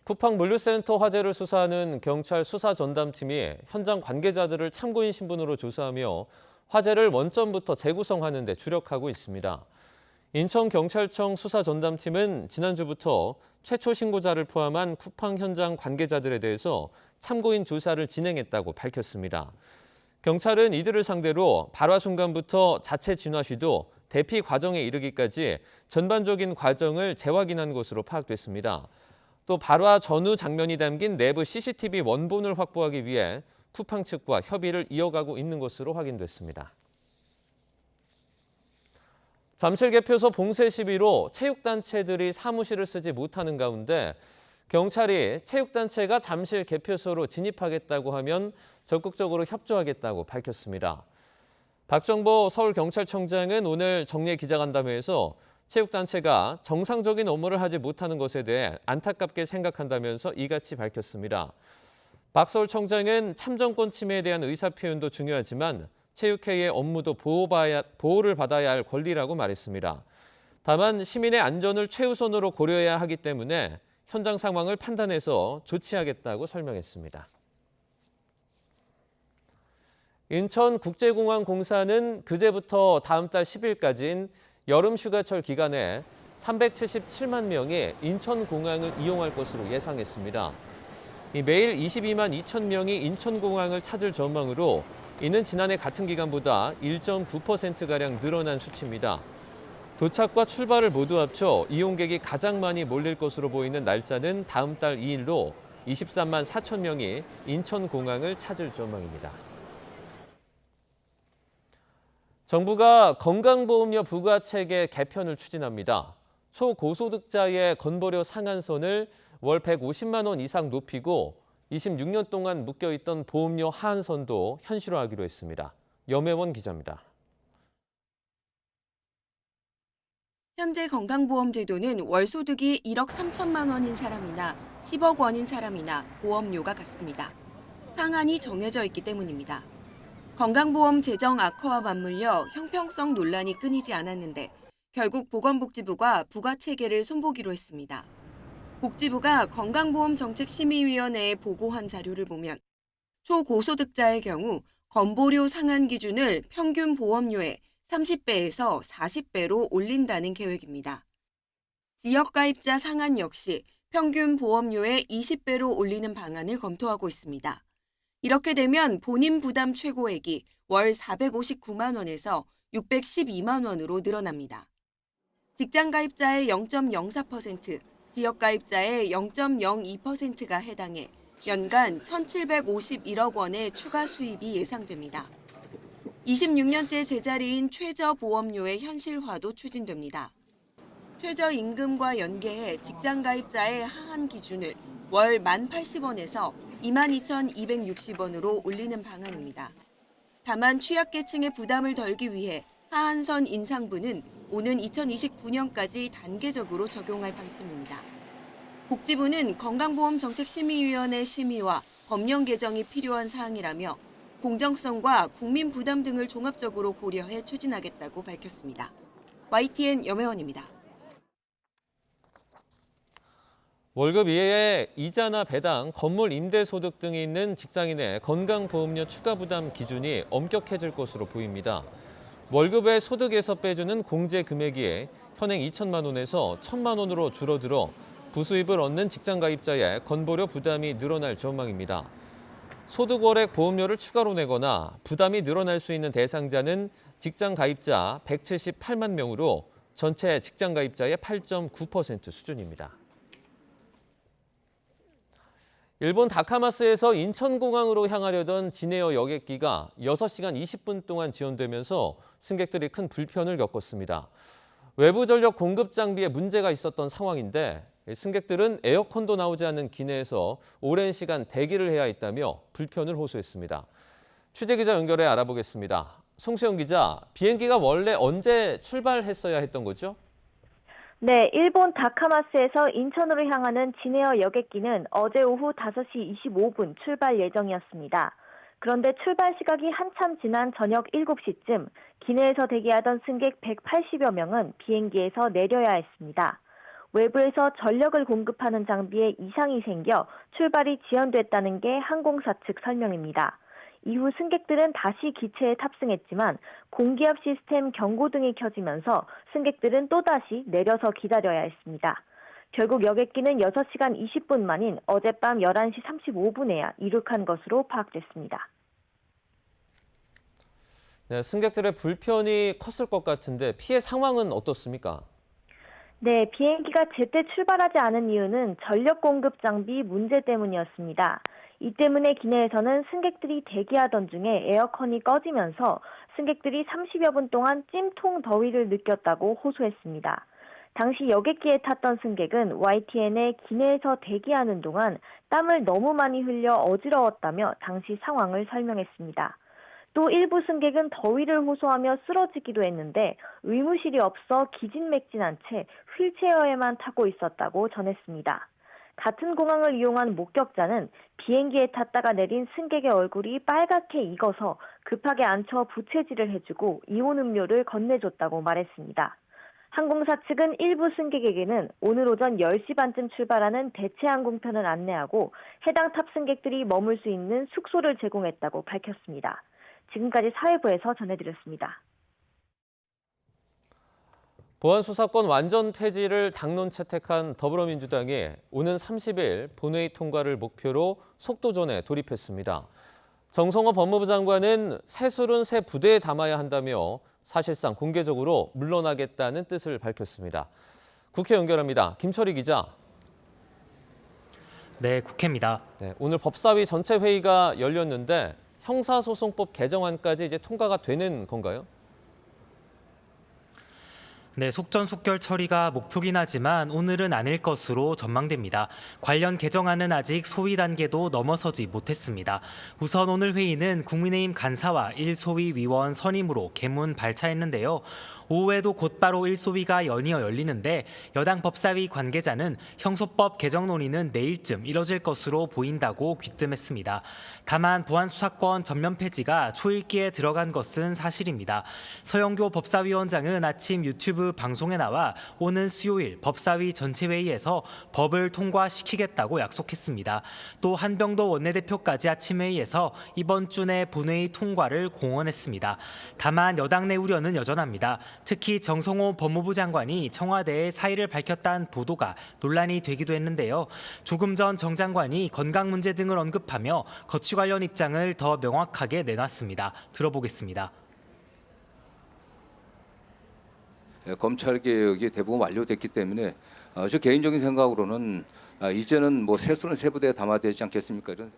쿠팡 물류센터 화재를 수사하는 경찰 수사전담팀이 현장 관계자들을 참고인 신분으로 조사하며 화재를 원점부터 재구성하는 데 주력하고 있습니다. 인천경찰청 수사전담팀은 지난주부터 최초 신고자를 포함한 쿠팡 현장 관계자들에 대해서 참고인 조사를 진행했다고 밝혔습니다. 경찰은 이들을 상대로 발화 순간부터 자체 진화 시도, 대피 과정에 이르기까지 전반적인 과정을 재확인한 것으로 파악됐습니다. 또 발화 전후 장면이 담긴 내부 CCTV 원본을 확보하기 위해 쿠팡 측과 협의를 이어가고 있는 것으로 확인됐습니다. 잠실 개표소 봉쇄 시비로 체육단체들이 사무실을 쓰지 못하는 가운데 경찰이 체육단체가 잠실 개표소로 진입하겠다고 하면 적극적으로 협조하겠다고 밝혔습니다. 박정보 서울경찰청장은 오늘 정례 기자간담회에서 체육단체가 정상적인 업무를 하지 못하는 것에 대해 안타깝게 생각한다면서 이같이 밝혔습니다. 박 서울청장은 참정권 침해에 대한 의사표현도 중요하지만 체육회의 업무도 보호를 받아야 할 권리라고 말했습니다. 다만 시민의 안전을 최우선으로 고려해야 하기 때문에 현장 상황을 판단해서 조치하겠다고 설명했습니다. 인천국제공항공사는 그제부터 다음 달 10일까지인 여름 휴가철 기간에 377만 명이 인천공항을 이용할 것으로 예상했습니다. 매일 22만 2천 명이 인천공항을 찾을 전망으로 이는 지난해 같은 기간보다 1.9%가량 늘어난 수치입니다. 도착과 출발을 모두 합쳐 이용객이 가장 많이 몰릴 것으로 보이는 날짜는 다음 달 2일로 23만 4천 명이 인천공항을 찾을 전망입니다. 정부가 건강보험료 부과체계 개편을 추진합니다. 초고소득자의 건보료 상한선을 월 150만 원 이상 높이고 26년 동안 묶여있던 보험료 하한선도 현실화하기로 했습니다. 염혜원 기자입니다. 현재 건강보험제도는 월소득이 1억 3천만 원인 사람이나 10억 원인 사람이나 보험료가 같습니다. 상한이 정해져 있기 때문입니다. 건강보험 재정 악화와 맞물려 형평성 논란이 끊이지 않았는데 결국 보건복지부가 부가체계를 손보기로 했습니다. 복지부가 건강보험정책심의위원회에 보고한 자료를 보면 초고소득자의 경우 건보료 상한 기준을 평균 보험료의 30배에서 40배로 올린다는 계획입니다. 지역가입자 상한 역시 평균 보험료의 20배로 올리는 방안을 검토하고 있습니다. 이렇게 되면 본인 부담 최고액이 월 459만 원에서 612만 원으로 늘어납니다. 직장가입자의 0.04%, 지역가입자의 0.02%가 해당해 연간 1,751억 원의 추가 수입이 예상됩니다. 26년째 제자리인 최저보험료의 현실화도 추진됩니다. 최저임금과 연계해 직장가입자의 하한 기준을 월 1,080원에서 22,260원으로 올리는 방안입니다. 다만 취약계층의 부담을 덜기 위해 하한선 인상분은 오는 2029년까지 단계적으로 적용할 방침입니다. 복지부는 건강보험정책심의위원회 심의와 법령 개정이 필요한 사항이라며 공정성과 국민 부담 등을 종합적으로 고려해 추진하겠다고 밝혔습니다. YTN 염혜원입니다. 월급 이외에 이자나 배당, 건물 임대 소득 등이 있는 직장인의 건강보험료 추가 부담 기준이 엄격해질 것으로 보입니다. 월급의 소득에서 빼주는 공제 금액이 현행 2천만 원에서 1,000만 원으로 줄어들어 부수입을 얻는 직장 가입자의 건보료 부담이 늘어날 전망입니다. 소득월액 보험료를 추가로 내거나 부담이 늘어날 수 있는 대상자는 직장 가입자 178만 명으로 전체 직장 가입자의 8.9% 수준입니다. 일본 다카마스에서 인천공항으로 향하려던 진에어 여객기가 6시간 20분 동안 지연되면서 승객들이 큰 불편을 겪었습니다. 외부 전력 공급 장비에 문제가 있었던 상황인데 승객들은 에어컨도 나오지 않는 기내에서 오랜 시간 대기를 해야 했다며 불편을 호소했습니다. 취재기자 연결해 알아보겠습니다. 송수영 기자, 비행기가 원래 언제 출발했어야 했던 거죠? 네, 일본 다카마스에서 인천으로 향하는 진에어 여객기는 어제 오후 5시 25분 출발 예정이었습니다. 그런데 출발 시각이 한참 지난 저녁 7시쯤 기내에서 대기하던 승객 180여 명은 비행기에서 내려야 했습니다. 외부에서 전력을 공급하는 장비에 이상이 생겨 출발이 지연됐다는 게 항공사 측 설명입니다. 이후 승객들은 다시 기체에 탑승했지만 공기압 시스템 경고등이 켜지면서 승객들은 또다시 내려서 기다려야 했습니다. 결국 여객기는 6시간 20분 만인 어젯밤 11시 35분에야 이륙한 것으로 파악됐습니다. 네, 승객들의 불편이 컸을 것 같은데 피해 상황은 어떻습니까? 네, 비행기가 제때 출발하지 않은 이유는 전력 공급 장비 문제 때문이었습니다. 이 때문에 기내에서는 승객들이 대기하던 중에 에어컨이 꺼지면서 승객들이 30여 분 동안 찜통 더위를 느꼈다고 호소했습니다. 당시 여객기에 탔던 승객은 YTN에 기내에서 대기하는 동안 땀을 너무 많이 흘려 어지러웠다며 당시 상황을 설명했습니다. 또 일부 승객은 더위를 호소하며 쓰러지기도 했는데 의무실이 없어 기진맥진한 채 휠체어에만 타고 있었다고 전했습니다. 같은 공항을 이용한 목격자는 비행기에 탔다가 내린 승객의 얼굴이 빨갛게 익어서 급하게 앉혀 부채질을 해주고 이온 음료를 건네줬다고 말했습니다. 항공사 측은 일부 승객에게는 오늘 오전 10시 반쯤 출발하는 대체 항공편을 안내하고 해당 탑승객들이 머물 수 있는 숙소를 제공했다고 밝혔습니다. 지금까지 사회부에서 전해드렸습니다. 보안수사권 완전 폐지를 당론 채택한 더불어민주당이 오는 30일 본회의 통과를 목표로 속도전에 돌입했습니다. 정성호 법무부 장관은 새술은 새 부대에 담아야 한다며 사실상 공개적으로 물러나겠다는 뜻을 밝혔습니다. 국회 연결합니다. 김철희 기자. 네, 국회입니다. 네, 오늘 법사위 전체 회의가 열렸는데 형사소송법 개정안까지 이제 통과가 되는 건가요? 네, 속전속결 처리가 목표긴 하지만 오늘은 아닐 것으로 전망됩니다. 관련 개정안은 아직 소위 단계도 넘어서지 못했습니다. 우선 오늘 회의는 국민의힘 간사와 1소위 위원 선임으로 개문 발차했는데요. 오후에도 곧바로 1소위가 연이어 열리는데 여당 법사위 관계자는 형소법 개정 논의는 내일쯤 이뤄질 것으로 보인다고 귀뜸했습니다. 다만 보안수사권 전면 폐지가 초읽기에 들어간 것은 사실입니다. 서영교 법사위원장은 아침 유튜브 방송에 나와 오는 수요일 법사위 전체회의에서 법을 통과시키겠다고 약속했습니다. 또 한병도 원내대표까지 아침 회의에서 이번 주 내 본회의 통과를 공언했습니다. 다만 여당 내 우려는 여전합니다. 특히 정성호 법무부 장관이 청와대에 사의를 밝혔다는 보도가 논란이 되기도 했는데요. 조금 전 정 장관이 건강 문제 등을 언급하며 거취 관련 입장을 더 명확하게 내놨습니다. 들어보겠습니다. 검찰 개혁이 대부분 완료됐기 때문에 저 개인적인 생각으로는 이제는 뭐 세수는 세부대에 담아되지 않겠습니까? 이런.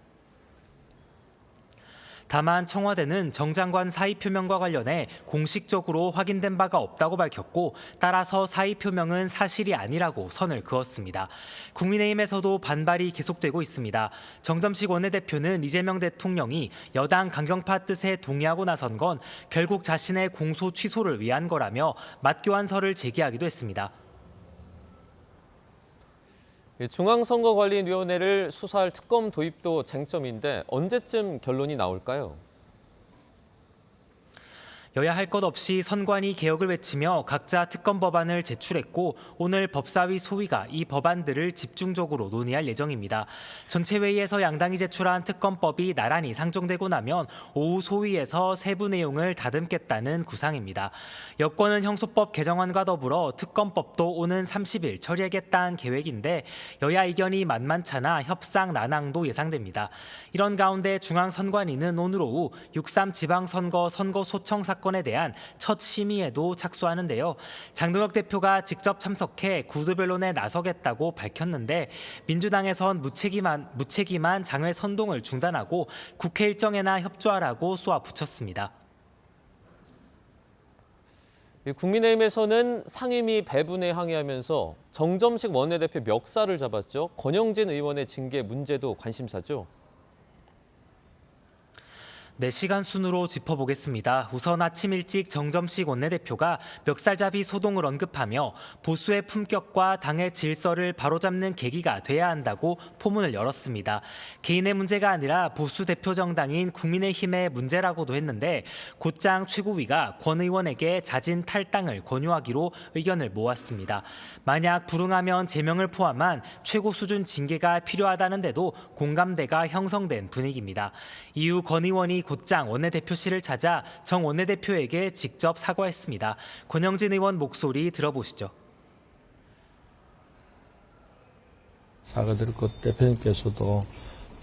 다만 청와대는 정 장관 사의 표명과 관련해 공식적으로 확인된 바가 없다고 밝혔고 따라서 사의 표명은 사실이 아니라고 선을 그었습니다. 국민의힘에서도 반발이 계속되고 있습니다. 정점식 원내대표는 이재명 대통령이 여당 강경파 뜻에 동의하고 나선 건 결국 자신의 공소 취소를 위한 거라며 맞교환설을 제기하기도 했습니다. 중앙선거관리위원회를 수사할 특검 도입도 쟁점인데 언제쯤 결론이 나올까요? 여야 할 것 없이 선관위 개혁을 외치며 각자 특검 법안을 제출했고 오늘 법사위 소위가 이 법안들을 집중적으로 논의할 예정입니다. 전체 회의에서 양당이 제출한 특검법이 나란히 상정되고 나면 오후 소위에서 세부 내용을 다듬겠다는 구상입니다. 여권은 형소법 개정안과 더불어 특검법도 오는 30일 처리하겠다는 계획인데 여야 의견이 만만찮아 협상 난항도 예상됩니다. 이런 가운데 중앙선관위는 오늘 오후 6.3 지방선거 선거 소청 사건에 대한 첫 심의에도 착수하는데요. 장동혁 대표가 직접 참석해 구두변론에 나서겠다고 밝혔는데 민주당에선 무책임한 장외 선동을 중단하고 국회 일정에나 협조하라고 쏘아붙였습니다. 국민의힘에서는 상임위 배분에 항의하면서 정점식 원내대표 멱살을 잡았죠. 권영진 의원의 징계 문제도 관심사죠. 네, 시간 순으로 짚어보겠습니다. 우선 아침 일찍 정점식 원내대표가 멱살잡이 소동을 언급하며 보수의 품격과 당의 질서를 바로잡는 계기가 돼야 한다고 포문을 열었습니다. 개인의 문제가 아니라 보수 대표 정당인 국민의힘의 문제라고도 했는데 곧장 최고위가 권 의원에게 자진 탈당을 권유하기로 의견을 모았습니다. 만약 불응하면 제명을 포함한 최고 수준 징계가 필요하다는데도 공감대가 형성된 분위기입니다. 이후 권 의원이 곧장 원내대표실을 찾아 정 원내대표에게 직접 사과했습니다. 권영진 의원 목소리 들어보시죠. 사과드릴 것 대표님께서도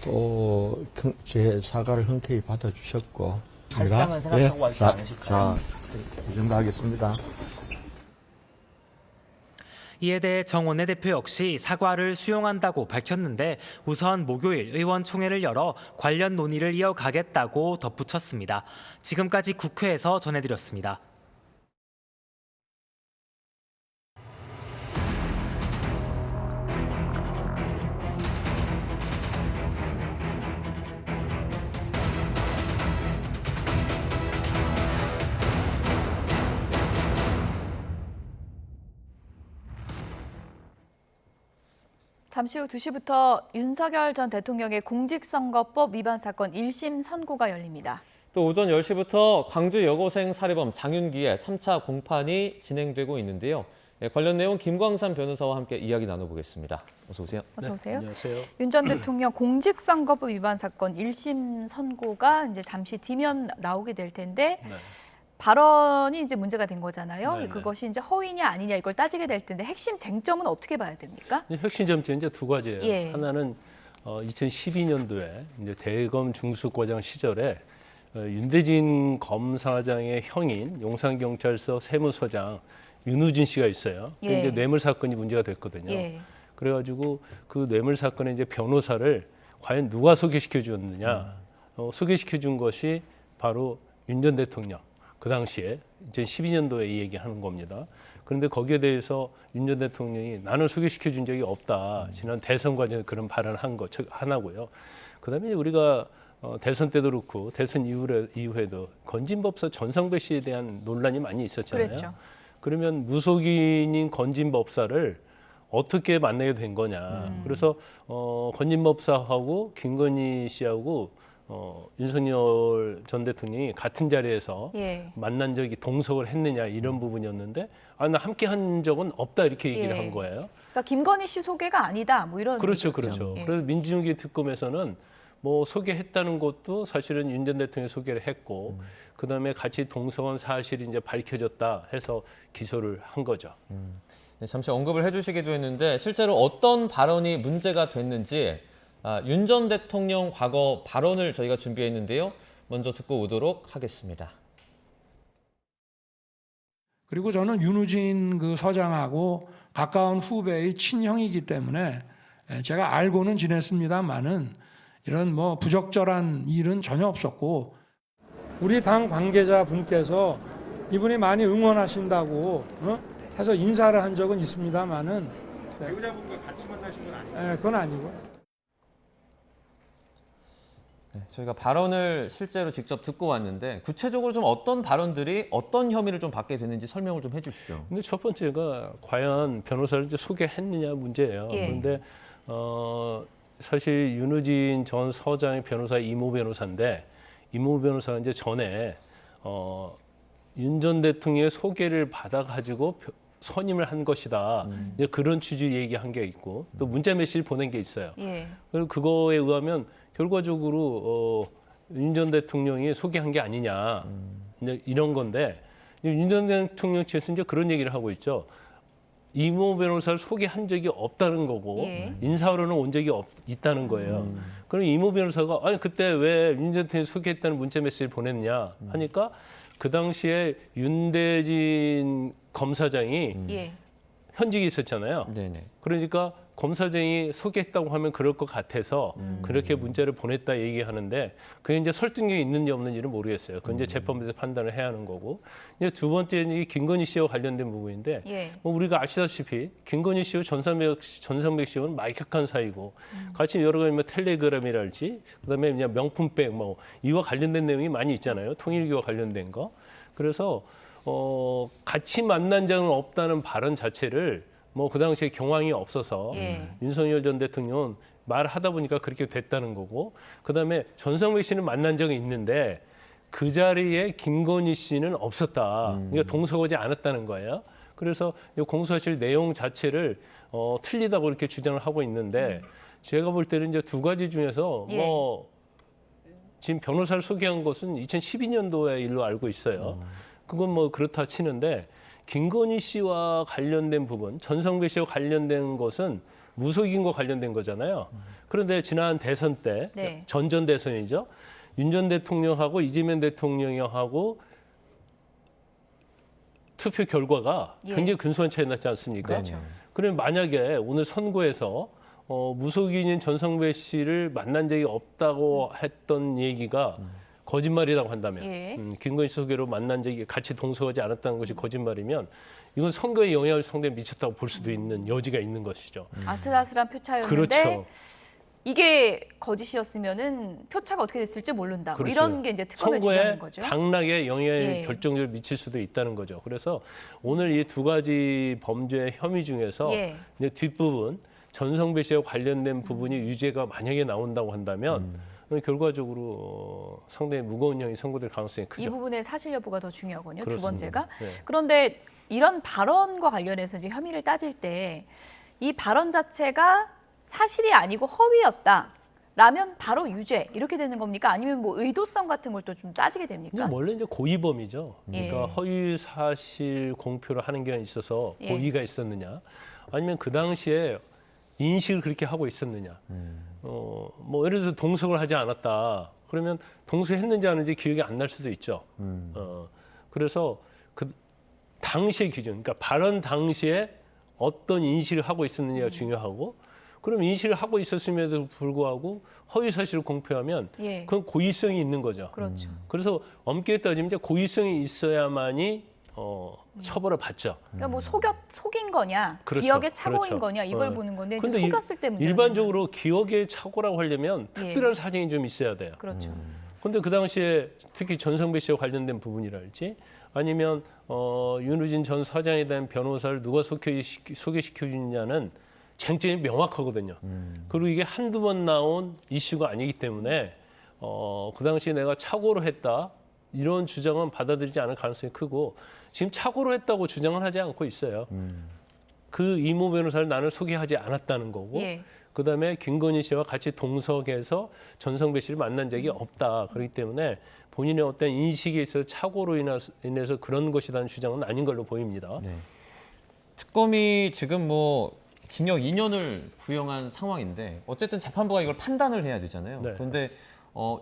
또 제 사과를 흔쾌히 받아주셨고 탈당은 생각하고 하지 않으실까요? 자, 이 정도 하겠습니다. 이에 대해 정 원내대표 역시 사과를 수용한다고 밝혔는데 우선 목요일 의원총회를 열어 관련 논의를 이어가겠다고 덧붙였습니다. 지금까지 국회에서 전해드렸습니다. 잠시 후 2시부터 윤석열 전 대통령의 공직선거법 위반 사건 1심 선고가 열립니다. 또 오전 10시부터 광주 여고생 살해범 장윤기의 3차 공판이 진행되고 있는데요. 관련 내용 김광산 변호사와 함께 이야기 나눠보겠습니다. 어서 오세요. 어서 오세요. 네, 안녕하세요. 윤 전 대통령 공직선거법 위반 사건 1심 선고가 이제 잠시 뒤면 나오게 될 텐데 네. 발언이 이제 문제가 된 거잖아요. 네네. 그것이 이제 허위냐 아니냐 이걸 따지게 될 텐데 핵심 쟁점은 어떻게 봐야 됩니까? 핵심 점은 이제 두 가지예요. 예. 하나는 2012년도에 이제 대검 중수과장 시절에 윤대진 검사장의 형인 용산경찰서 세무서장 윤우진 씨가 있어요. 예. 이제 뇌물 사건이 문제가 됐거든요. 예. 그래가지고 그 뇌물 사건에 이제 변호사를 과연 누가 소개시켜 줬느냐? 소개시켜 준 것이 바로 윤 전 대통령. 그 당시에 2012년도에 이 얘기하는 겁니다. 그런데 거기에 대해서 윤 전 대통령이 나는 소개시켜 준 적이 없다. 지난 대선 과정에 그런 발언을 한 거 하나고요. 그다음에 우리가 대선 때도 그렇고 대선 이후에도 건진법사 전성배 씨에 대한 논란이 많이 있었잖아요. 그랬죠. 그러면 무속인인 건진법사를 어떻게 만나게 된 거냐. 그래서 건진법사하고 김건희 씨하고 윤석열 전 대통령이 같은 자리에서 예. 만난 적이 동석을 했느냐 이런 부분이었는데 나 함께 한 적은 없다 이렇게 얘기를 예. 한 거예요. 그러니까 김건희 씨 소개가 아니다. 뭐 이런 그렇죠, 얘기였죠. 그렇죠. 예. 그래서 민주주의 특검에서는 뭐 소개했다는 것도 사실은 윤 전 대통령이 소개를 했고 그다음에 같이 동석한 사실이 이제 밝혀졌다 해서 기소를 한 거죠. 네, 잠시 언급을 해주시기도 했는데 실제로 어떤 발언이 문제가 됐는지 윤 전 대통령 과거 발언을 저희가 준비했는데요. 먼저 듣고 오도록 하겠습니다. 그리고 저는 윤우진 그 서장하고 가까운 후배의 친형이기 때문에 제가 알고는 지냈습니다만은 이런 뭐 부적절한 일은 전혀 없었고 우리 당 관계자분께서 이분이 많이 응원하신다고 해서 인사를 한 적은 있습니다만은 배우자분과 같이 만나신 건 아니에요? 그건 아니고요. 네, 저희가 발언을 실제로 직접 듣고 왔는데 구체적으로 좀 어떤 발언들이 어떤 혐의를 좀 받게 됐는지 설명을 좀 해주시죠. 근데 첫 번째가 과연 변호사를 이제 소개했느냐 문제예요. 예. 그런데 사실 윤우진 전 서장의 변호사 이모 변호사인데 이모 변호사가 이제 전에 윤 전 대통령의 소개를 받아가지고 선임을 한 것이다. 이제 그런 취지 얘기한 게 있고 또 문자 메시지를 보낸 게 있어요. 예. 그리고 그거에 의하면 결과적으로 윤 전 대통령이 소개한 게 아니냐 이제 이런 건데 윤 전 대통령 측에서 이제 그런 얘기를 하고 있죠. 이모 변호사를 소개한 적이 없다는 거고 예. 인사로는 온 적이 있다는 거예요. 그럼 이모 변호사가 아니 그때 왜 윤 전 대통령이 소개했다는 문자 메시지를 보냈냐 하니까 그 당시에 윤대진 검사장이 예. 현직에 있었잖아요. 네네. 그러니까 검사장이 소개했다고 하면 그럴 것 같아서 그렇게 문자를 보냈다 얘기하는데 그게 이제 설득력이 있는지 없는지는 모르겠어요. 그건 이제 재판부에서 판단을 해야 하는 거고. 이제 두 번째는 이 김건희 씨와 관련된 부분인데 예. 뭐 우리가 아시다시피 김건희 씨와 전성백 씨와는 말격한 사이고 같이 여러 가지 뭐 텔레그램이랄지 그다음에 그냥 명품백 뭐 이와 관련된 내용이 많이 있잖아요. 통일교와 관련된 거. 그래서 같이 만난 적은 없다는 발언 자체를 뭐 그 당시에 경황이 없어서 예. 윤석열 전 대통령은 말하다 보니까 그렇게 됐다는 거고 그다음에 전성백 씨는 만난 적이 있는데 그 자리에 김건희 씨는 없었다. 그러니까 동석하지 않았다는 거예요. 그래서 이 공소사실 내용 자체를 틀리다고 이렇게 주장을 하고 있는데 제가 볼 때는 이제 두 가지 중에서 예. 뭐 지금 변호사를 소개한 것은 2012년도의 일로 알고 있어요. 그건 뭐 그렇다 치는데 김건희 씨와 관련된 부분, 전성배 씨와 관련된 것은 무속인과 관련된 거잖아요. 그런데 지난 대선 때, 네. 전전 대선이죠. 윤 전 대통령하고 이재명 대통령하고 투표 결과가 예. 굉장히 근소한 차이 났지 않습니까? 그렇죠. 그러면 만약에 오늘 선거에서 무속인인 전성배 씨를 만난 적이 없다고 했던 얘기가 거짓말이라고 한다면 예. 김건희 씨 소개로 만난 적이 같이 동석하지 않았다는 것이 거짓말이면 이건 선거에 영향을 상당히 미쳤다고 볼 수도 있는 여지가 있는 것이죠. 아슬아슬한 표차였는데 그렇죠. 이게 거짓이었으면은 표차가 어떻게 됐을지 모른다. 뭐 그렇죠. 이런 게 이제 특검의 선거에 주장인 거죠. 당락에 영향을 예. 결정적으로 미칠 수도 있다는 거죠. 그래서 오늘 이 두 가지 범죄 혐의 중에서 예. 이제 뒷부분 전성배 씨와 관련된 부분이 유죄가 만약에 나온다고 한다면 결과적으로 상당히 무거운 형이 선고될 가능성이 크죠. 이 부분의 사실 여부가 더 중요하군요. 두 그렇습니다. 번째가. 네. 그런데 이런 발언과 관련해서 이제 혐의를 따질 때 이 발언 자체가 사실이 아니고 허위였다라면 바로 유죄 이렇게 되는 겁니까? 아니면 뭐 의도성 같은 걸 또 좀 따지게 됩니까? 원래 이제 고의범이죠. 그러니까 예. 허위 사실 공표를 하는 게 있어서 예. 고의가 있었느냐, 아니면 그 당시에 인식을 그렇게 하고 있었느냐. 뭐 예를 들어 동석을 하지 않았다. 그러면 동석했는지 안 했는지 기억이 안 날 수도 있죠. 그래서 그 당시의 기준, 그러니까 발언 당시에 어떤 인식을 하고 있었느냐가 중요하고, 그럼 인식을 하고 있었음에도 불구하고 허위 사실을 공표하면 예. 그건 고의성이 있는 거죠. 그렇죠. 그래서 엄격히 따지면 이제 고의성이 있어야만이 처벌을 받죠. 그러니까 뭐 속인 거냐, 그렇죠. 기억의 착오인 그렇죠. 거냐 이걸 보는 건데 이제 근데 속였을 때 문제는 일반적으로 기억의 착오라고 하려면 예. 특별한 사정이 좀 있어야 돼요. 그렇죠. 근데 그 당시에 특히 전성배 씨와 관련된 부분이랄지 아니면 윤우진 전 사장에 대한 변호사를 누가 소개시켜 주느냐는 쟁점이 명확하거든요. 그리고 이게 한두 번 나온 이슈가 아니기 때문에 그 당시에 내가 착오로 했다 이런 주장은 받아들이지 않을 가능성이 크고 지금 착오로 했다고 주장을 하지 않고 있어요. 그 이모 변호사를 나는 소개하지 않았다는 거고 예. 그다음에 김건희 씨와 같이 동석해서 전성배 씨를 만난 적이 없다. 그렇기 때문에 본인의 어떤 인식에 있어서 착오로 인해서 그런 것이라는 주장은 아닌 걸로 보입니다. 네. 특검이 지금 뭐 징역 2년을 구형한 상황인데 어쨌든 재판부가 이걸 판단을 해야 되잖아요. 네. 그런데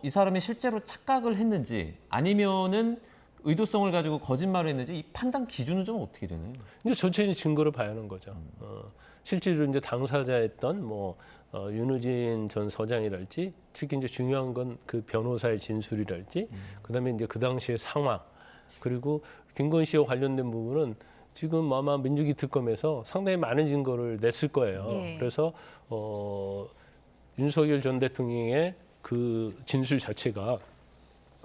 이 사람이 실제로 착각을 했는지 아니면은 의도성을 가지고 거짓말을 했는지 이 판단 기준은 좀 어떻게 되나요? 이제 전체적인 증거를 봐야 하는 거죠. 실제로 이제 당사자였던 윤우진 전 서장이랄지 특히 이제 중요한 건 그 변호사의 진술이랄지 그다음에 이제 그 당시의 상황 그리고 김건희 씨와 관련된 부분은 지금 아마 민주기 특검에서 상당히 많은 증거를 냈을 거예요. 예. 그래서 윤석열 전 대통령의 그 진술 자체가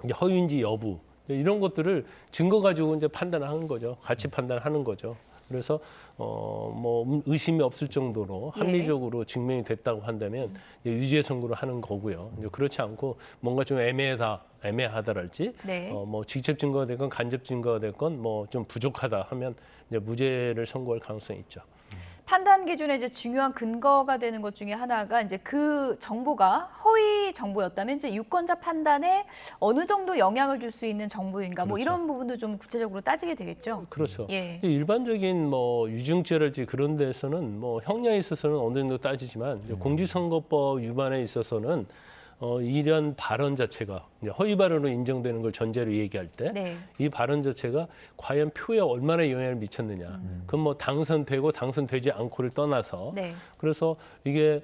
이제 허위인지 여부 이런 것들을 증거 가지고 이제 판단하는 거죠. 같이 판단하는 거죠. 그래서 뭐 의심이 없을 정도로 합리적으로 증명이 됐다고 한다면 이제 유죄 선고를 하는 거고요. 이제 그렇지 않고 뭔가 좀 애매하다랄지 네. 뭐 직접 증거가 됐건 간접 증거가 됐건 뭐 좀 부족하다 하면 이제 무죄를 선고할 가능성이 있죠. 판단 기준에 이제 중요한 근거가 되는 것 중에 하나가 이제 그 정보가 허위 정보였다면 이제 유권자 판단에 어느 정도 영향을 줄 수 있는 정보인가 뭐 그렇죠. 이런 부분도 좀 구체적으로 따지게 되겠죠. 그렇죠. 예. 일반적인 뭐 유증죄랄지 그런 데서는 뭐 형량에 있어서는 어느 정도 따지지만 이제 공직선거법 위반에 있어서는 이런 발언 자체가 이제 허위 발언으로 인정되는 걸 전제로 얘기할 때 이 네. 발언 자체가 과연 표에 얼마나 영향을 미쳤느냐. 그건 뭐 당선되고 당선되지 않고를 떠나서 네. 그래서 이제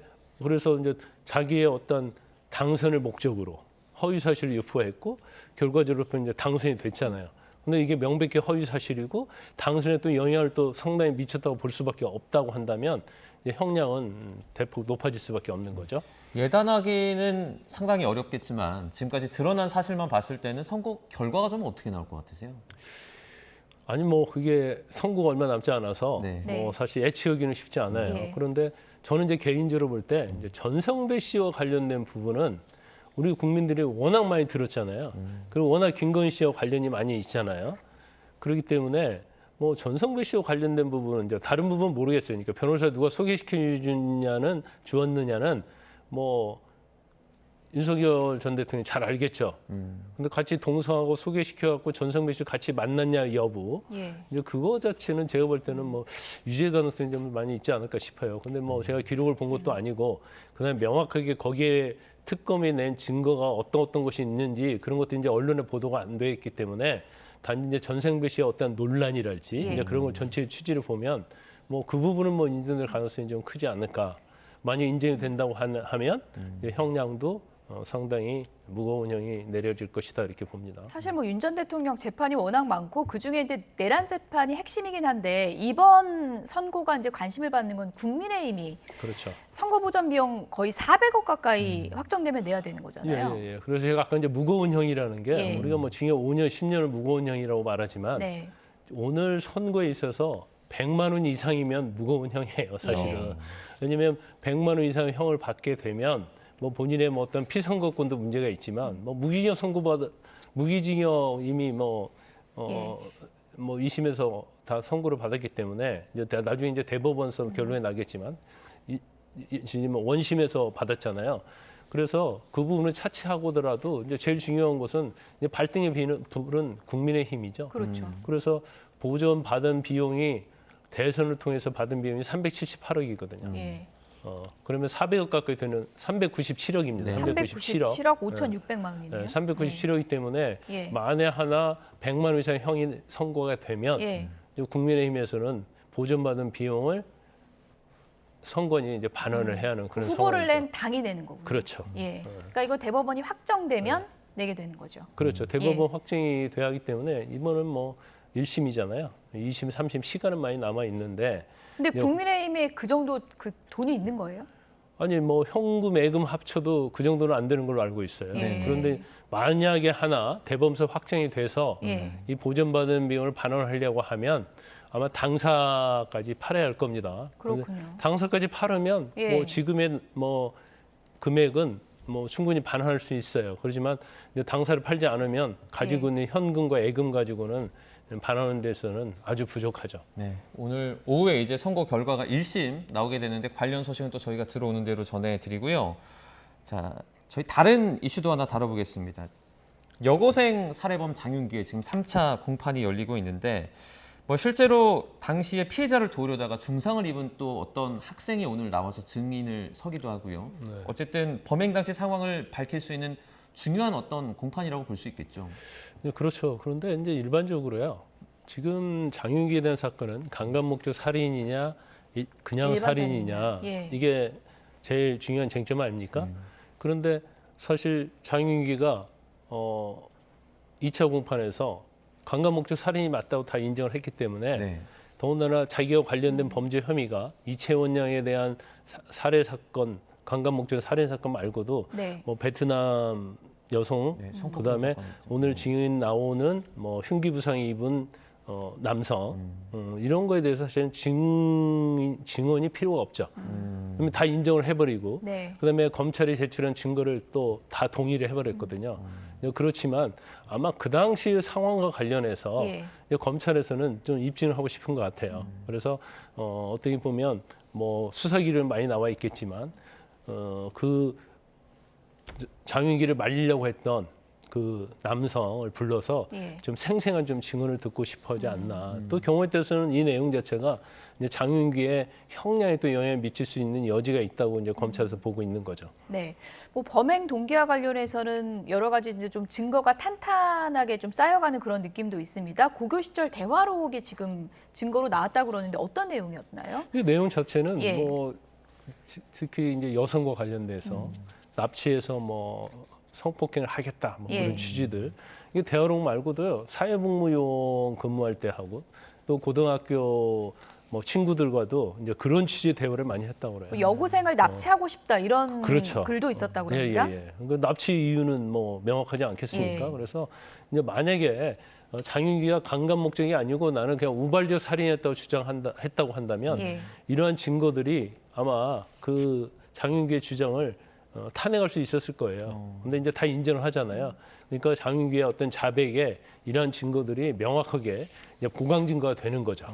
자기의 어떤 당선을 목적으로 허위 사실을 유포했고 결과적으로 이제 당선이 됐잖아요. 근데 이게 명백히 허위 사실이고 당선에 또 영향을 또 상당히 미쳤다고 볼 수밖에 없다고 한다면 이제 형량은 대폭 높아질 수밖에 없는 거죠. 예단하기는 상당히 어렵겠지만 지금까지 드러난 사실만 봤을 때는 선고 결과가 좀 어떻게 나올 것 같으세요? 아니 뭐 그게 선고가 얼마 남지 않아서 네. 뭐 사실 예측하기는 쉽지 않아요. 예. 그런데 저는 이제 개인적으로 볼 때 이제 전성배 씨와 관련된 부분은 우리 국민들이 워낙 많이 들었잖아요. 그리고 워낙 김건희 씨와 관련이 많이 있잖아요. 그렇기 때문에 뭐 전성배 씨와 관련된 부분은 이제 다른 부분은 모르겠어요. 그러니까 변호사 누가 소개시켜 주었느냐는 뭐 윤석열 전 대통령이 잘 알겠죠. 근데 같이 동성하고 소개시켜갖고 전성배 씨 같이 만났냐 여부. 예. 이제 그거 자체는 제가 볼 때는 뭐 유죄 가능성이 좀 많이 있지 않을까 싶어요. 근데 뭐 제가 기록을 본 것도 아니고 그다음에 명확하게 거기에 특검이 낸 증거가 어떤 것이 있는지 그런 것도 이제 언론에 보도가 안 돼 있기 때문에 단지 이제 전성배 씨의 어떤 논란이랄지 예. 이제 그런 걸 전체 취지를 보면 뭐 그 부분은 뭐 인정될 가능성이 좀 크지 않을까. 만약 인정이 된다고 하면 이제 형량도 상당히 무거운 형이 내려질 것이다 이렇게 봅니다. 사실 뭐 윤 전 대통령 재판이 워낙 많고 그 중에 이제 내란 재판이 핵심이긴 한데 이번 선고가 이제 관심을 받는 건 국민의힘이 그렇죠. 선거 보전 비용 거의 400억 가까이 확정되면 내야 되는 거잖아요. 예. 그래서 제가 아까 이제 무거운 형이라는 게 예. 우리가 뭐 징역 5년, 10년을 무거운 형이라고 말하지만 네. 오늘 선거에 있어서 100만 원 이상이면 무거운 형이에요, 사실은. 왜냐하면 100만 원 이상의 형을 받게 되면 뭐 본인의 뭐 어떤 피선거권도 문제가 있지만 뭐 무기징역 이미 뭐 2심에서 다 선고를 받았기 때문에 이제 나중에 이제 대법원서 결론이 나겠지만 지금 원심에서 받았잖아요. 그래서 그 부분을 차치하고더라도 이제 제일 중요한 것은 이제 발등에 비는 부분은 국민의힘이죠. 그렇죠. 그래서 보전 받은 비용이 대선을 통해서 받은 비용이 378억이거든요. 예. 그러면 400억 가까이 되는 397억입니다. 네. 397억 5,600만 원이네요. 네, 397억이기 때문에 예. 만에 하나 100만 원 이상 형이 선고가 되면 예. 국민의힘에서는 보전받은 비용을 선관위 이제 반환을 해야 하는 그런 후보를 상황이죠. 낸 당이 내는 거군요. 그렇죠. 예. 그러니까 이거 대법원이 확정되면 내게 되는 거죠. 그렇죠. 대법원 확정이 돼야 하기 때문에 이번은 뭐 1심이잖아요. 2심, 3심 시간은 많이 남아 있는데. 근데 국민의힘에 그 정도 그 돈이 있는 거예요? 아니 뭐 현금, 예금 합쳐도 그 정도는 안 되는 걸로 알고 있어요. 예. 그런데 만약에 하나 대법원에서 확정이 돼서 이 보전받은 비용을 반환하려고 하면 아마 당사까지 팔아야 할 겁니다. 그렇군요. 당사까지 팔으면 뭐 지금의 뭐 금액은 뭐 충분히 반환할 수 있어요. 그렇지만 이제 당사를 팔지 않으면 가지고 있는 현금과 예금 가지고는 반환하는 데서는 아주 부족하죠. 네, 오늘 오후에 이제 선고 결과가 1심 나오게 되는데 관련 소식은 또 저희가 들어오는 대로 전해드리고요. 자, 저희 다른 이슈도 하나 다뤄보겠습니다. 여고생 살해범 장윤기의 지금 3차 공판이 열리고 있는데 뭐 실제로 당시에 피해자를 도우려다가 중상을 입은 또 어떤 학생이 오늘 나와서 증인을 서기도 하고요. 어쨌든 범행 당시 상황을 밝힐 수 있는 중요한 어떤 공판이라고 볼 수 있겠죠. 네, 그렇죠. 그런데 이제 일반적으로요. 지금 장윤기에 대한 사건은 강간 목적 살인이냐, 그냥 살인이냐 이게 제일 중요한 쟁점 아닙니까? 그런데 사실 장윤기가 2차 공판에서 강간 목적 살인이 맞다고 다 인정을 했기 때문에 더군다나 자기와 관련된 범죄 혐의가 이채원 양에 대한 살해 사건, 강간 목적 살인 사건 말고도 뭐 베트남 여성, 그다음에 오늘 증인 나오는 뭐 흉기 부상이 입은 남성 이런 거에 대해서 사실은 증언이 필요가 없죠. 그러면 다 인정을 해버리고 그다음에 검찰이 제출한 증거를 또 다 동의를 해버렸거든요. 그렇지만 아마 그 당시 상황과 관련해서 검찰에서는 좀 입증을 하고 싶은 것 같아요. 그래서 어떻게 보면 뭐 수사기를 많이 나와 있겠지만 그 장윤기를 말리려고 했던 그 남성을 불러서 좀 생생한 좀 증언을 듣고 싶어하지 않나. 또 경우에 따라서는 이 내용 자체가 이제 장윤기의 형량에 또 영향을 미칠 수 있는 여지가 있다고 이제 검찰에서 보고 있는 거죠. 네, 뭐 범행 동기와 관련해서는 여러 가지 이제 좀 증거가 탄탄하게 좀 쌓여가는 그런 느낌도 있습니다. 고교 시절 대화록이 지금 증거로 나왔다고 그러는데 어떤 내용이었나요? 이 내용 자체는 뭐 특히 이제 여성과 관련돼서 납치해서 뭐 성폭행을 하겠다 뭐 그런 취지들. 이게 대화록 말고도요 사회복무용 근무할 때 하고 또 고등학교 뭐 친구들과도 이제 그런 취지의 대화를 많이 했다고 그래요. 여고생을 납치하고 싶다 이런 글도 있었다고 그럽니다. 그 납치 이유는 뭐 명확하지 않겠습니까? 그래서 이제 만약에 장윤기가 강간 목적이 아니고 나는 그냥 우발적 살인했다고 했다고 한다면 이러한 증거들이 아마 그 장윤기의 주장을 탄핵할 수 있었을 거예요. 근데 이제 다 인정을 하잖아요. 그러니까 장윤기의 어떤 자백에 이러한 증거들이 명확하게 이제 보강 증거가 되는 거죠.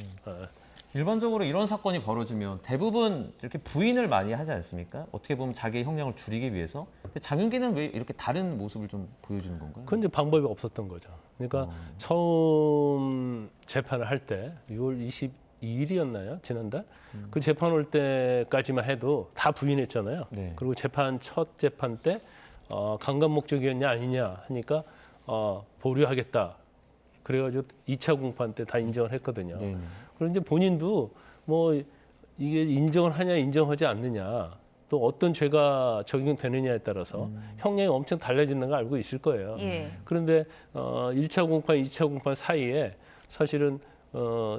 일반적으로 이런 사건이 벌어지면 대부분 이렇게 부인을 많이 하지 않습니까? 어떻게 보면 자기의 형량을 줄이기 위해서. 근데 장윤기는 왜 이렇게 다른 모습을 좀 보여주는 건가요? 그건 이제 방법이 없었던 거죠. 그러니까 처음 재판을 할 때 6월 22일이었나요? 지난달? 그 재판 올 때까지만 해도 다 부인했잖아요. 그리고 첫 재판 때 강간 목적이었냐 아니냐 하니까 보류하겠다. 그래가지고 2차 공판 때 다 인정을 했거든요. 그런데 본인도 뭐 이게 인정을 하냐 인정하지 않느냐 또 어떤 죄가 적용되느냐에 따라서 형량이 엄청 달라지는 걸 알고 있을 거예요. 그런데 1차 공판, 2차 공판 사이에 사실은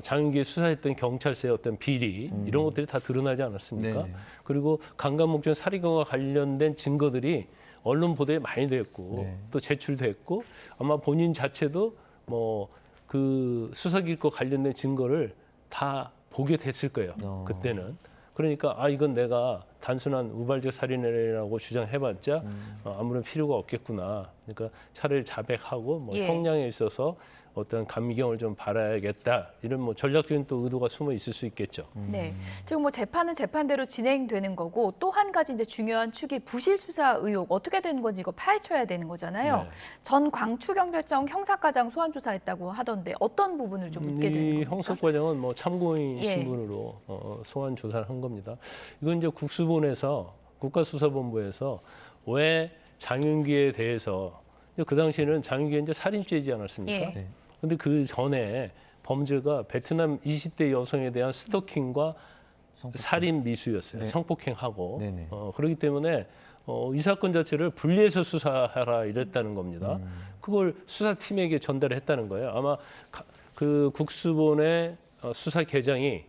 장윤기에 수사했던 경찰서의 어떤 비리 이런 것들이 다 드러나지 않았습니까? 그리고 강간 목적 살인과 관련된 증거들이 언론 보도에 많이 됐고 또 제출됐고 아마 본인 자체도 뭐 그 수사기일과 관련된 증거를 다 보게 됐을 거예요. 그때는. 그러니까 이건 내가 단순한 우발적 살인이라고 주장해봤자 아무런 필요가 없겠구나. 그러니까 차라리 자백하고 뭐 형량에 있어서 어떤 감경을 좀 바라야겠다. 이런 뭐 전략적인 또 의도가 숨어 있을 수 있겠죠. 네, 지금 뭐 재판은 재판대로 진행되는 거고 또 한 가지 이제 중요한 축이 부실 수사 의혹 어떻게 되는 건지 이거 파헤쳐야 되는 거잖아요. 전 광추경찰청 형사과장 소환 조사했다고 하던데 어떤 부분을 좀 묻게 되는 겁니까? 이 형사과장은 뭐 참고인 신분으로 소환 조사를 한 겁니다. 이건 이제 국수본에서 국가수사본부에서 왜 장윤기에 대해서 그 당시에는 장윤기가 이제 살인죄이지 않았습니까? 근데 그 전에 범죄가 베트남 20대 여성에 대한 스토킹과 살인 미수였어요. 네. 성폭행하고. 네네. 그렇기 때문에 이 사건 자체를 분리해서 수사하라 이랬다는 겁니다. 그걸 수사팀에게 전달을 했다는 거예요. 아마 그 국수본의 수사계장이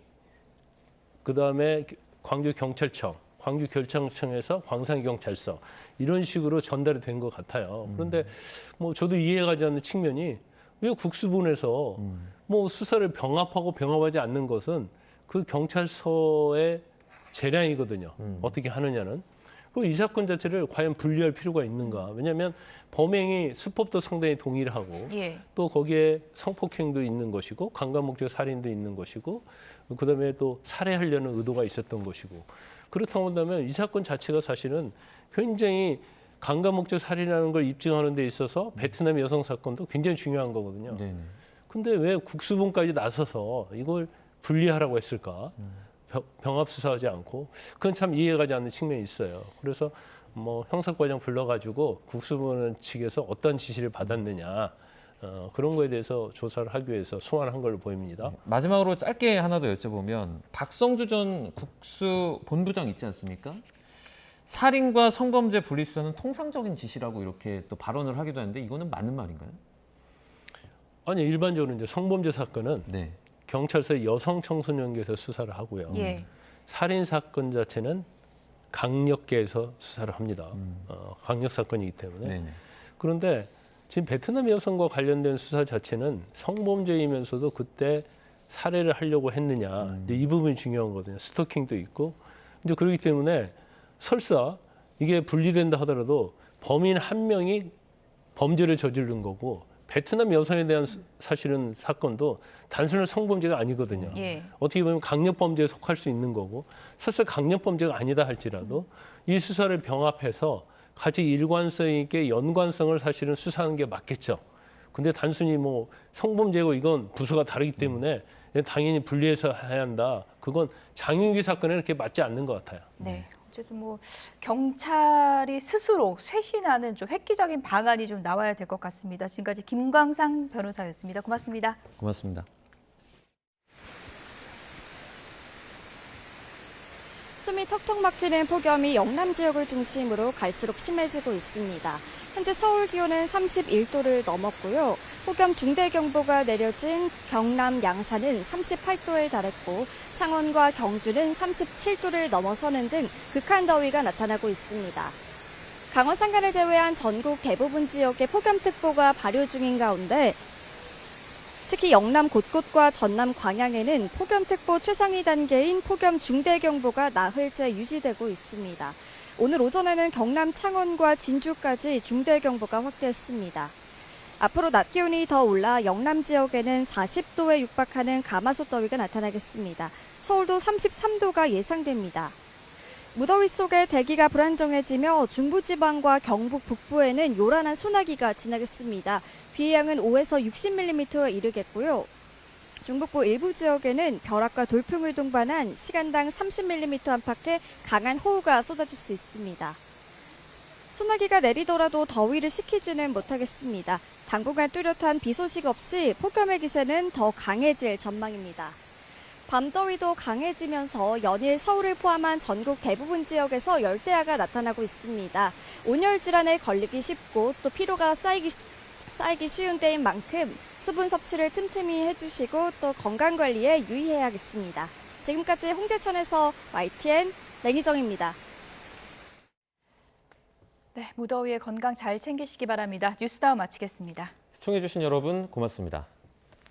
그다음에 광주경찰청, 광주경찰청에서 광산경찰서 이런 식으로 전달이 된 것 같아요. 그런데 뭐 저도 이해가지 않는 측면이 왜 국수본에서 뭐 수사를 병합하지 않는 것은 그 경찰서의 재량이거든요. 어떻게 하느냐는. 그리고 이 사건 자체를 과연 분리할 필요가 있는가. 왜냐하면 범행이 수법도 상당히 동일하고 예. 또 거기에 성폭행도 있는 것이고 강간목적 살인도 있는 것이고 그다음에 또 살해하려는 의도가 있었던 것이고 그렇다고 한다면 이 사건 자체가 사실은 굉장히 강간목적 살인이라는 걸 입증하는 데 있어서 베트남 여성 사건도 굉장히 중요한 거거든요. 근데 왜 국수본까지 나서서 이걸 분리하라고 했을까? 병합 수사하지 않고 그건 참 이해가지 않는 측면이 있어요. 그래서 뭐 형사과정 불러가지고 국수본 측에서 어떤 지시를 받았느냐 그런 거에 대해서 조사를 하기 위해서 소환한 걸로 보입니다. 마지막으로 짧게 하나 더 여쭤보면 박성주 전 국수본부장 있지 않습니까? 살인과 성범죄 분리수사는 통상적인 지시라고 이렇게 또 발언을 하기도 하는데 이거는 맞는 말인가요? 아니 일반적으로 이제 성범죄 사건은 네. 경찰서 여성 청소년계에서 수사를 하고요. 예. 살인 사건 자체는 강력계에서 수사를 합니다. 강력 사건이기 때문에. 네네. 그런데 지금 베트남 여성과 관련된 수사 자체는 성범죄이면서도 그때 살해를 하려고 했느냐 이제 이 부분이 중요한 거거든요. 스토킹도 있고. 이제 그렇기 때문에 설사 이게 분리된다 하더라도 범인 한 명이 범죄를 저지른 거고 베트남 여성에 대한 사실은 사건도 단순한 성범죄가 아니거든요. 예. 어떻게 보면 강력범죄에 속할 수 있는 거고 설사 강력범죄가 아니다 할지라도 이 수사를 병합해서 같이 일관성 있게 연관성을 사실은 수사하는 게 맞겠죠. 근데 단순히 뭐 성범죄고 이건 부서가 다르기 때문에 당연히 분리해서 해야 한다. 그건 장윤기 사건에 이렇게 맞지 않는 것 같아요. 네. 어쨌든 뭐 경찰이 스스로 쇄신하는 좀 획기적인 방안이 좀 나와야 될 것 같습니다. 지금까지 김광상 변호사였습니다. 고맙습니다. 고맙습니다. 숨이 턱턱 막히는 폭염이 영남 지역을 중심으로 갈수록 심해지고 있습니다. 현재 서울 기온은 31도를 넘었고요. 폭염 중대경보가 내려진 경남 양산은 38도에 달했고 창원과 경주는 37도를 넘어서는 등 극한 더위가 나타나고 있습니다. 강원 산간을 제외한 전국 대부분 지역에 폭염특보가 발효 중인 가운데 특히 영남 곳곳과 전남 광양에는 폭염특보 최상위 단계인 폭염 중대경보가 나흘째 유지되고 있습니다. 오늘 오전에는 경남 창원과 진주까지 중대경보가 확대했습니다. 앞으로 낮 기온이 더 올라 영남 지역에는 40도에 육박하는 가마솥 더위가 나타나겠습니다. 서울도 33도가 예상됩니다. 무더위 속에 대기가 불안정해지며 중부지방과 경북 북부에는 요란한 소나기가 지나겠습니다. 비의 양은 5에서 60mm에 이르겠고요. 중북부 일부 지역에는 벼락과 돌풍을 동반한 시간당 30mm 안팎의 강한 호우가 쏟아질 수 있습니다. 소나기가 내리더라도 더위를 식히지는 못하겠습니다. 당분간 뚜렷한 비 소식 없이 폭염의 기세는 더 강해질 전망입니다. 밤더위도 강해지면서 연일 서울을 포함한 전국 대부분 지역에서 열대야가 나타나고 있습니다. 온열 질환에 걸리기 쉽고 또 피로가 쌓이기 쉬운 때인 만큼 수분 섭취를 틈틈이 해주시고 또 건강관리에 유의해야겠습니다. 지금까지 홍제천에서 YTN 맹희정입니다. 네, 무더위에 건강 잘 챙기시기 바랍니다. 뉴스다운 마치겠습니다. 시청해주신 여러분 고맙습니다.